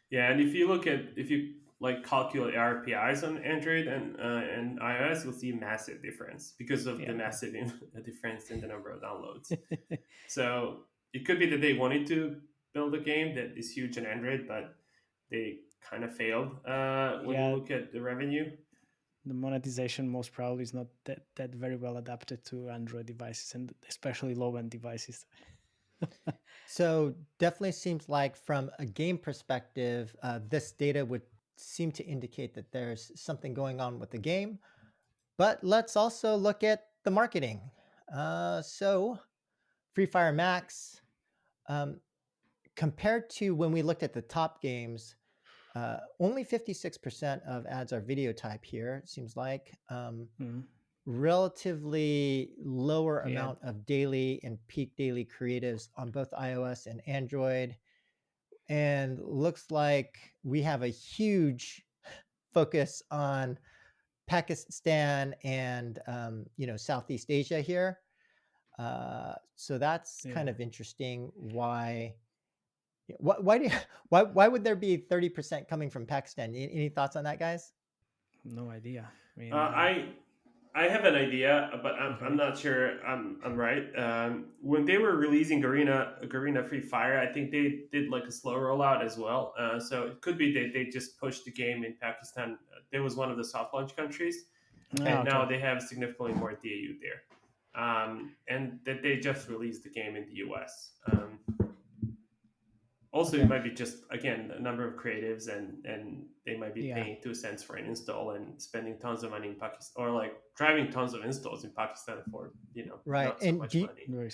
Yeah, and if you like calculate RPIs on Android and iOS, you'll see a massive difference because of the Yeah. massive difference in the number of downloads. So it could be that they wanted to build a game that is huge on Android, but they kind of failed when you Yeah. look at the revenue. The monetization most probably is not that very well adapted to Android devices, and especially low end devices. So definitely seems like from a game perspective, this data would seem to indicate that there's something going on with the game. But let's also look at the marketing. So Free Fire Max, compared to when we looked at the top games, only 56% of ads are video type here, it seems like. Relatively lower amount of daily and peak daily creatives on both iOS and Android. And looks like we have a huge focus on Pakistan and Southeast Asia here. So that's kind of interesting. Why would there be 30% coming from Pakistan? Any thoughts on that, guys? No idea. I mean, I have an idea, but I'm not sure I'm right. When they were releasing Garena Free Fire, I think they did like a slow rollout as well. So it could be that they just pushed the game in Pakistan. It was one of the soft launch countries, and now they have significantly more DAU there, and that they just released the game in the US. Also, it might be just again a number of creatives, and they might be paying 2 cents for an install and spending tons of money in Pakistan, or like driving tons of installs in Pakistan for right. not so And much money.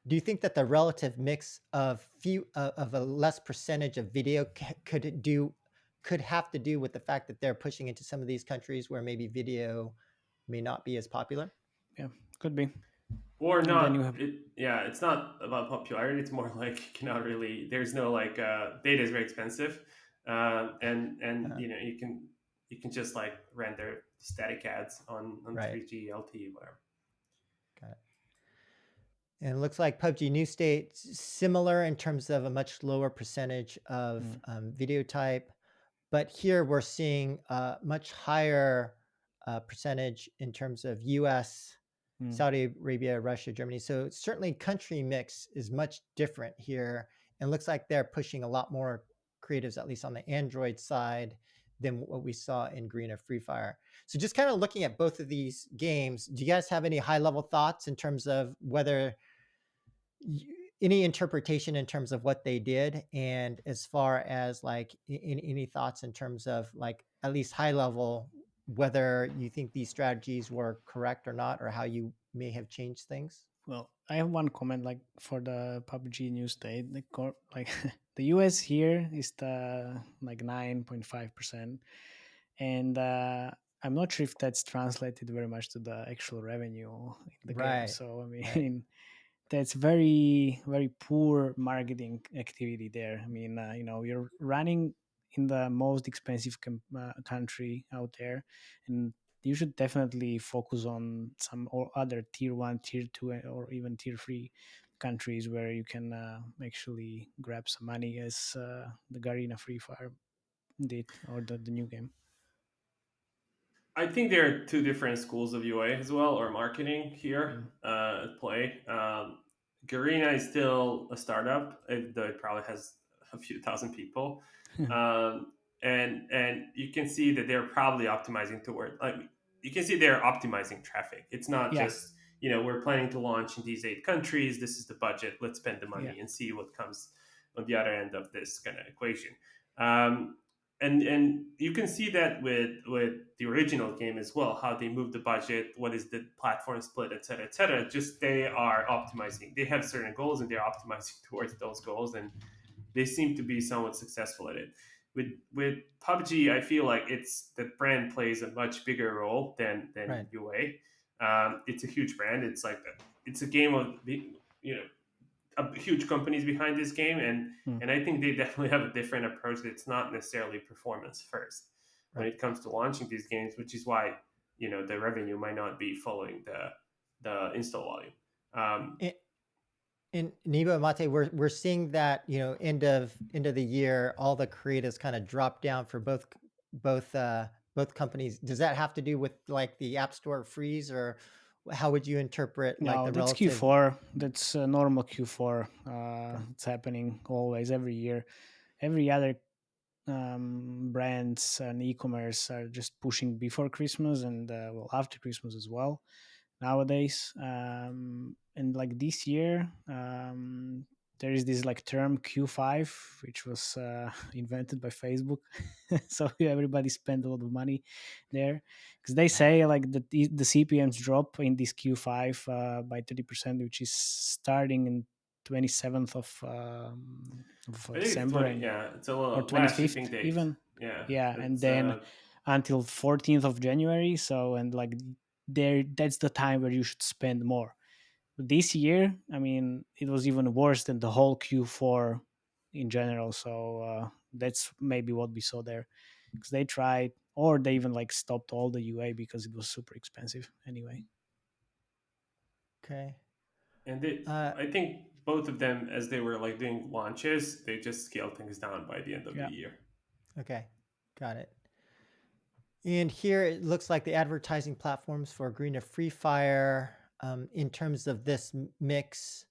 Do you think that the relative mix of of a less percentage of video could have to do with the fact that they're pushing into some of these countries where maybe video may not be as popular? Yeah, could be. Or not. It's not about popularity. It's more like you cannot really. There's no like data is very expensive, and you can just like render static ads on 3G, LTE, whatever. Got it. And it looks like PUBG New State similar in terms of a much lower percentage of video type, but here we're seeing a much higher percentage in terms of US, Saudi Arabia, Russia, Germany. So certainly country mix is much different here, and looks like they're pushing a lot more creatives, at least on the Android side, than what we saw in Garena Free Fire. So just kind of looking at both of these games, do you guys have any high level thoughts in terms of whether any interpretation in terms of what they did, and as far as like any thoughts in terms of like at least high level, whether you think these strategies were correct or not, or how you may have changed things? Well, I have one comment like for the PUBG new state. Like the US here is the like 9.5%, and I'm not sure if that's translated very much to the actual revenue in the game. Right. So I Right. mean, that's very poor marketing activity there. I mean, you're running in the most expensive country out there, and you should definitely focus on some or other tier 1, tier 2, or even tier 3 countries where you can actually grab some money, as the Garena Free Fire did, or the new game. I think there are two different schools of UA as well, or marketing here Mm. at play. Garena is still a startup, though it probably has a few thousand people, and you can see that they're probably optimizing toward. Like, you can see they're optimizing traffic. It's not Yeah, just, we're planning to launch in these 8 countries. This is the budget. Let's spend the yeah. money and see what comes on the other end of this kind of equation. Um, and you can see that with the original game as well, how they move the budget, what is the platform split, etc., etc. Just they are optimizing, they have certain goals and they're optimizing towards those goals, and they seem to be somewhat successful at it. With PUBG, I feel like it's the brand plays a much bigger role than Right. UA. It's a huge brand. It's like it's a game of, you know huge companies behind this game, and Mm. and I think they definitely have a different approach. It's not necessarily performance first when Right. it comes to launching these games, which is why the revenue might not be following the install volume. Um, And, and Nebo and Mate, we're seeing that, end of the year, all the creatives kind of drop down for both both companies. Does that have to do with like the App Store freeze, or how would you interpret like No, the that's relative? Q4. That's a normal Q4. Okay. It's happening always, every year. Every other brands and e-commerce are just pushing before Christmas and well, after Christmas as well nowadays. And like this year, there is this like term Q5, which was invented by Facebook. So everybody spent a lot of money there, because they say like that the CPMs drop in this Q5 by 30%, which is starting in 27th of I think it's December, 20. and Yeah, it's a or little last 25th shipping date. even. Yeah, Yeah, and it's then until 14th of January. So, and like there, that's the time where you should spend more. This year, I mean, it was even worse than the whole Q4 in general. So that's maybe what we saw there, because they tried, or they even like stopped all the UA because it was super expensive anyway. Okay. and they, Uh, I think both of them, as they were like doing launches, they just scaled things down by the end of the Yeah. year. okay. Got it. And here it looks like the advertising platforms for Green Free Fire, in terms of this mix.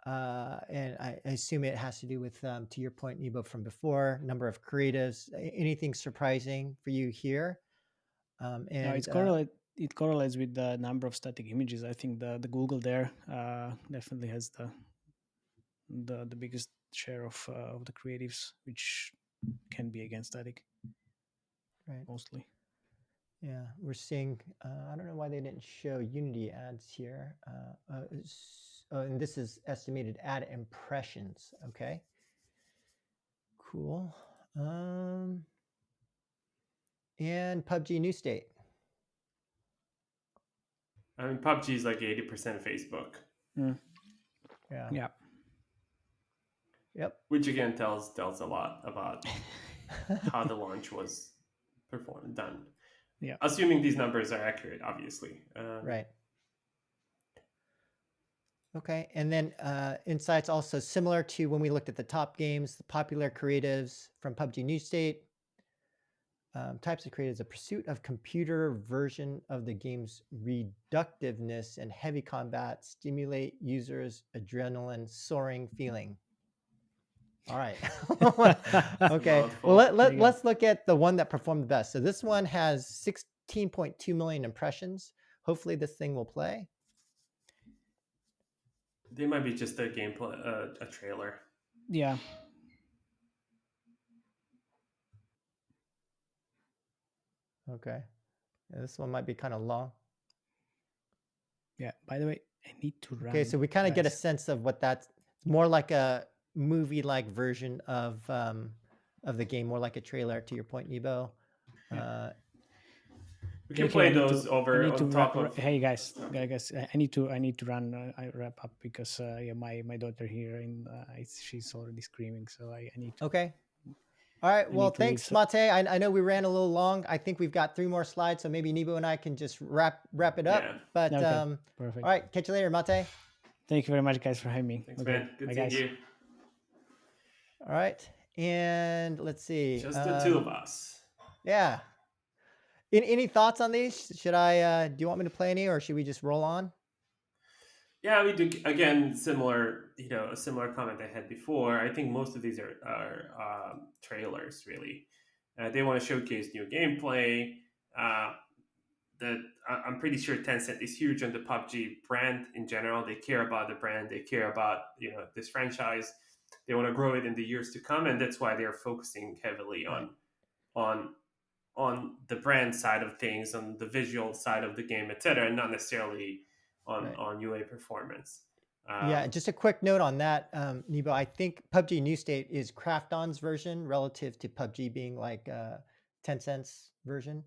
And I assume it has to do with, to your point, Nebo, from before, number of creatives. Anything surprising for you here? No, And it correlates with the number of static images. I think the Google there definitely has the biggest share of the creatives, which can be against static right, mostly. yeah, we're seeing. I don't know why they didn't show Unity ads here. Oh, and this is estimated ad impressions. Okay, cool. And PUBG New State. I mean, PUBG is like 80% Facebook, Mm. Yeah. Yeah. Yep. which again tells a lot about how the launch was performed done. Yeah. Assuming these numbers are accurate, obviously. Right. Okay. And then insights also similar to when we looked at the top games, the popular creatives from PUBG New State. Types of creatives: a pursuit of computer version of the game's reductiveness and heavy combat stimulate users' adrenaline soaring feeling. All right. It's a Okay. Well, mouthful. let's look at the one that performed the best. So this one has 16.2 million impressions. Hopefully this thing will play. They might be just a gameplay, a trailer. Yeah. Okay. Yeah, this one might be kind of long. Yeah. By the way, I need to Okay, so run, we kind of get a guys. sense of what that's more like a movie-like version of the game, more like a trailer. To your point, Nebo. Yeah. Uh, We can Okay, play those over on top of. hey guys, Okay. I need to run. I wrap up because yeah, my daughter here and she's already screaming, so okay. All right. I Well, need to leave. thanks, So Matej. I know we ran a little long. I think we've got 3 more slides, so maybe Nebo and I can just wrap it up. Yeah. But okay, all perfect. right, catch you later, Matej. Thank you very much, guys, for having me. Thanks, Okay, man. Good bye, seeing guys. you. All right, and let's see. Just the two of us. Yeah. Any thoughts on these? Should I? Do you want me to play any, or should we just roll on? Yeah, we do again similar. A similar comment I had before. I think most of these are trailers. Really, they want to showcase new gameplay. That I'm pretty sure Tencent is huge on the PUBG brand in general. They care about the brand. They care about this franchise. They want to grow it in the years to come, and that's why they're focusing heavily Right. on on the brand side of things, on the visual side of the game, etc., and not necessarily Right. on UA performance. Yeah, Um, just a quick note on that, Nebo. I think PUBG New State is Krafton's version relative to PUBG being like Tencent's version.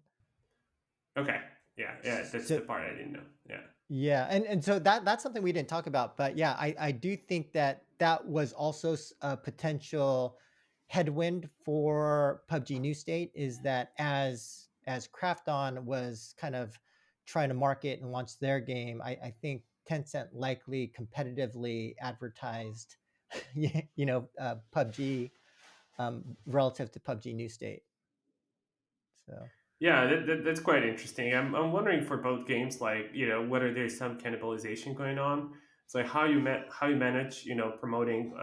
okay, yeah, that's So the part I didn't know. Yeah, yeah, and so that's something we didn't talk about, but yeah, I do think that that was also a potential headwind for PUBG New State is that as Krafton was kind of trying to market and launch their game, I think Tencent likely competitively advertised, PUBG relative to PUBG New State. So yeah, that's quite interesting. I'm wondering for both games, like whether there's some cannibalization going on. It's like how you manage promoting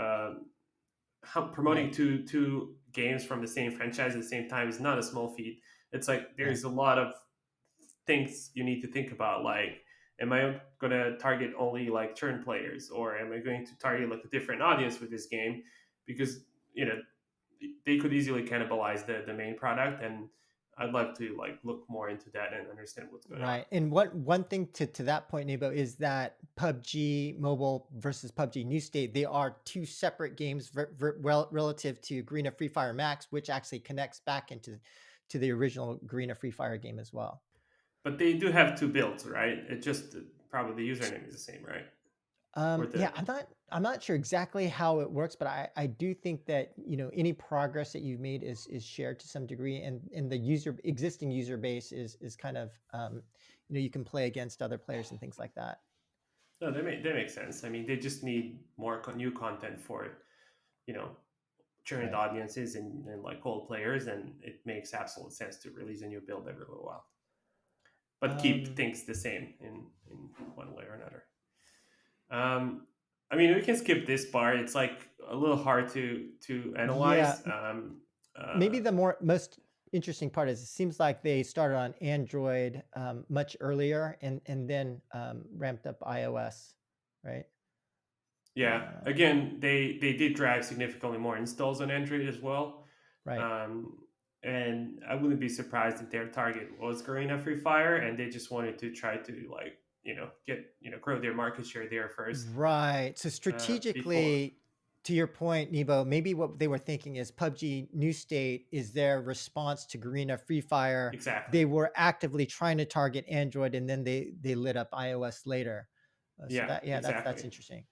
how promoting right, two games from the same franchise at the same time is not a small feat. It's like right, there's a lot of things you need to think about, like am I going to target only like turn players, or am I going to target like a different audience with this game, because you know they could easily cannibalize the main product, and I'd love to like look more into that and understand what's going on. right. And one thing to that point, Nebo, is that PUBG Mobile versus PUBG New State, they are two separate games relative to Garena Free Fire Max, which actually connects back into to the original Garena Free Fire game as well. But they do have two builds, right? It just probably the username is the same, right? Or Yeah, the I'm not sure exactly how it works, but I do think that any progress that you've made is shared to some degree, and the existing user base is kind of you can play against other players and things like that. no, that makes sense. I mean, they just need more new content for you know churned Right. audiences and like old players, and it makes absolute sense to release a new build every little while, but keep Um, things the same in one way or another. I mean, we can skip this part. It's like a little hard to yeah, analyze. maybe the most interesting part is it seems like they started on Android much earlier and then ramped up iOS, right? Yeah, Uh, again, they did drive significantly more installs on Android as well. right. Um, and I wouldn't be surprised if their target was Garena Free Fire, and they just wanted to try to like get grow their market share there first Right. So before. strategically, to your point, Nebo, maybe what they were thinking is PUBG New State is their response to Garena Free Fire. Exactly. They were actively trying to target Android, and then they lit up iOS later. So Yeah, that yeah, that's exactly. interesting.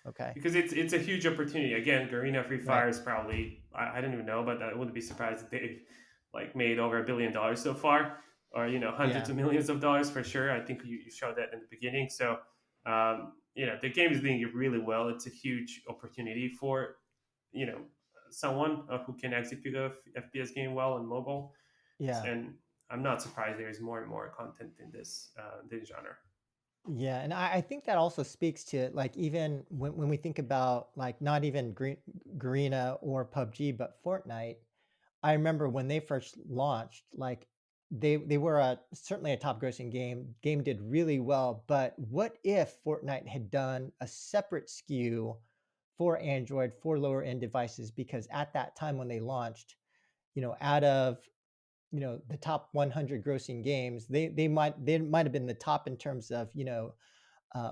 Okay. Because it's a huge opportunity. Again, Garena Free Right. Fire is probably I don't even know, but I wouldn't be surprised if they like made over $1 billion so far, or hundreds Yeah. of millions of dollars for sure. I think you showed that in the beginning. So the game is doing really well. It's a huge opportunity for you know someone who can execute a FPS game well on mobile, Yeah. and I'm not surprised there is more and more content in this genre. Yeah, and I think that also speaks to like even when we think about like not even Garena or PUBG, but Fortnite. I remember when they first launched, like they were certainly a top grossing game. Game did really well, but what if Fortnite had done a separate SKU for Android for lower end devices? Because at that time when they launched, out of the top 100 grossing games, they might have been the top in terms of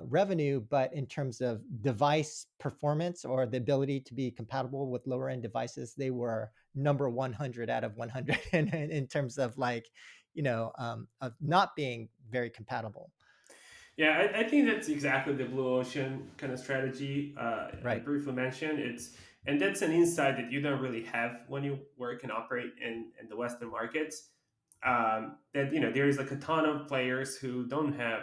revenue, but in terms of device performance or the ability to be compatible with lower end devices, they were number 100 out of 100 in terms of like, of not being very compatible. Yeah, I think that's exactly the blue ocean kind of strategy I Right, briefly mentioned. And that's an insight that you don't really have when you work and operate in the Western markets. That there is like a ton of players who don't have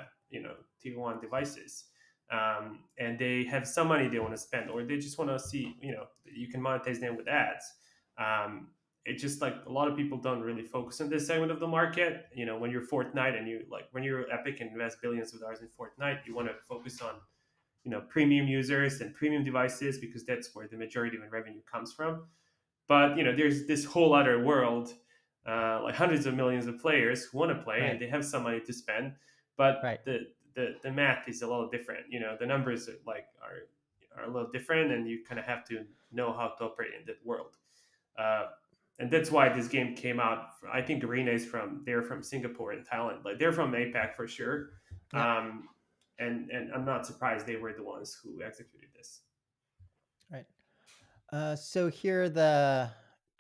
tier one devices, and they have some money they want to spend, or they just want to see you can monetize them with ads. Um, it's just like a lot of people don't really focus on this segment of the market. When you're Fortnite and when you're Epic and invest billions of dollars in Fortnite, you want to focus on premium users and premium devices because that's where the majority of the revenue comes from. But there's this whole other world, like hundreds of millions of players who want to play and right, they have some money to spend, but right, the math is a little different. The numbers are a little different, and you kind of have to know how to operate in that world. Uh, and that's why this game came out. I think Garena is they're from Singapore and Thailand. Like they're from APAC for sure. yep, And I'm not surprised they were the ones who executed this. right. So here are the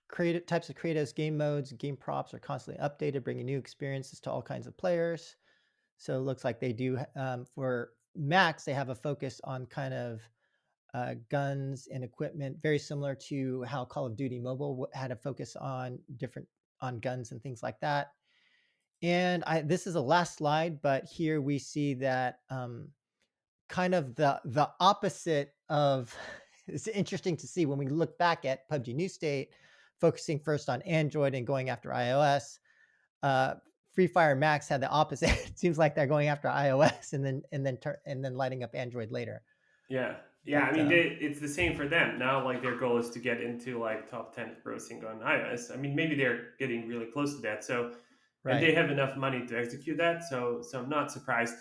creative types of creatives, game modes, game props are constantly updated, bringing new experiences to all kinds of players. So it looks like they do for Max, they have a focus on kind of guns and equipment, very similar to how Call of Duty Mobile had a focus on guns and things like that. And this is the last slide, but here we see that kind of the opposite of. It's interesting to see when we look back at PUBG New State, focusing first on Android and going after iOS. Uh, Free Fire Max had the opposite. It seems like they're going after iOS and then lighting up Android later. Yeah, yeah. But I mean, it's the same for them now. Like their goal is to get into like top 10 grossing on iOS. I mean, maybe they're getting really close to that. So, and right, they have enough money to execute that. So I'm not surprised.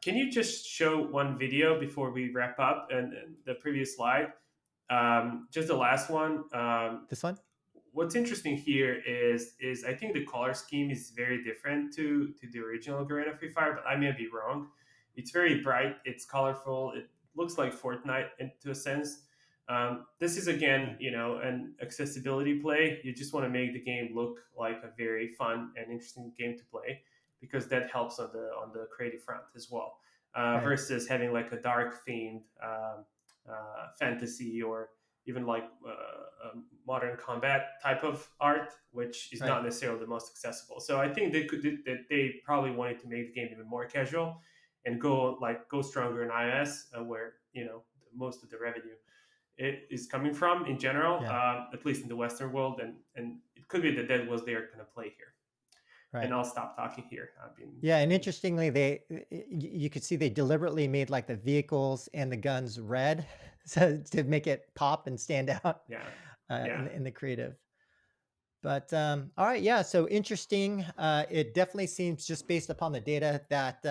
Can you just show one video before we wrap up and the previous slide? Just the last one. this one. What's interesting here is I think the color scheme is very different to the original Garena Free Fire, but I may be wrong. It's very bright. It's colorful. It looks like Fortnite to a sense. This is again, an accessibility play. You just want to make the game look like a very fun and interesting game to play because that helps on the creative front as well. Right, Versus having like a dark themed fantasy or even like modern combat type of art, which is right, not necessarily the most accessible. So I think they probably wanted to make the game even more casual and go stronger in iOS, where most of the revenue it is coming from in general, yeah, at least in the Western world, and it could be that was their kind of play here. And right. I'll stop talking here. I've been Yeah, and interestingly, you could see they deliberately made like the vehicles and the guns red, so to make it pop and stand out yeah, yeah. in the creative. But all right, yeah. So interesting. It definitely seems just based upon the data that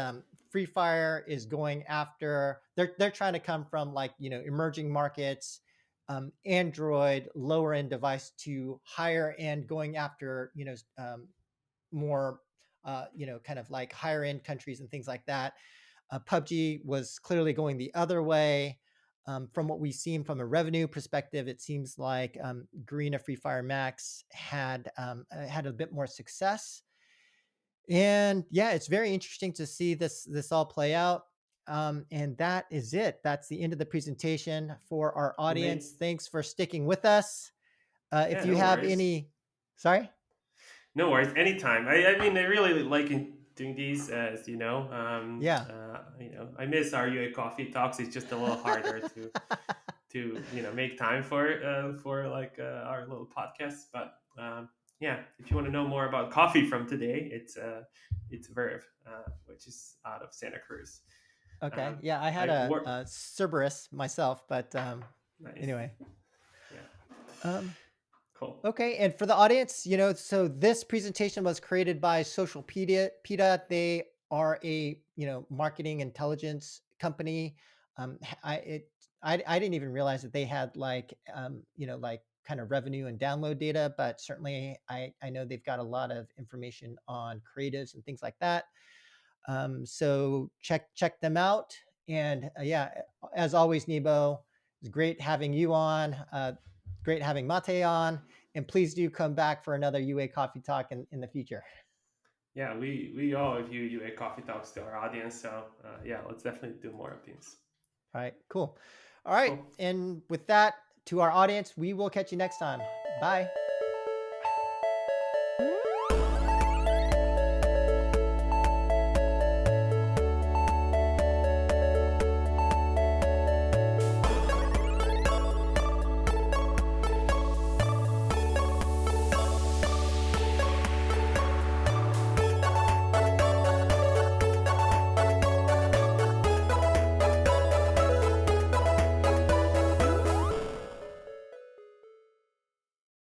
Free Fire is going after. They're trying to come from like emerging markets, Android lower end device to higher end, going after more kind of like higher end countries and things like that. PUBG was clearly going the other way. From what we've seen from a revenue perspective, it seems like Garena Free Fire Max had a bit more success. And yeah, it's very interesting to see this all play out. And that is it. That's the end of the presentation for our audience. May, Thanks for sticking with us. If yeah, you no have worries. any, sorry. No worries, anytime. I mean, I really like doing these, as you know. Yeah. I miss our UA coffee talks. It's just a little harder to make time for like our little podcast. But yeah, if you want to know more about coffee from today, it's Verve, which is out of Santa Cruz. Okay. Yeah, I had I a Cerberus myself, but nice, anyway. yeah, Um, cool. okay, and for the audience, so this presentation was created by SocialPeta. They are a marketing intelligence company. h- I it I didn't even realize that they had like like kind of revenue and download data, but certainly I know they've got a lot of information on creatives and things like that. So check them out. And yeah, as always, Nebo, it's great having you on. Great having Matej on. And please do come back for another UA Coffee Talk in the future. Yeah, we all of you UA Coffee Talks to our audience. So yeah, let's definitely do more of these. All right, cool. All right. Cool. And with that, to our audience, we will catch you next time. Bye.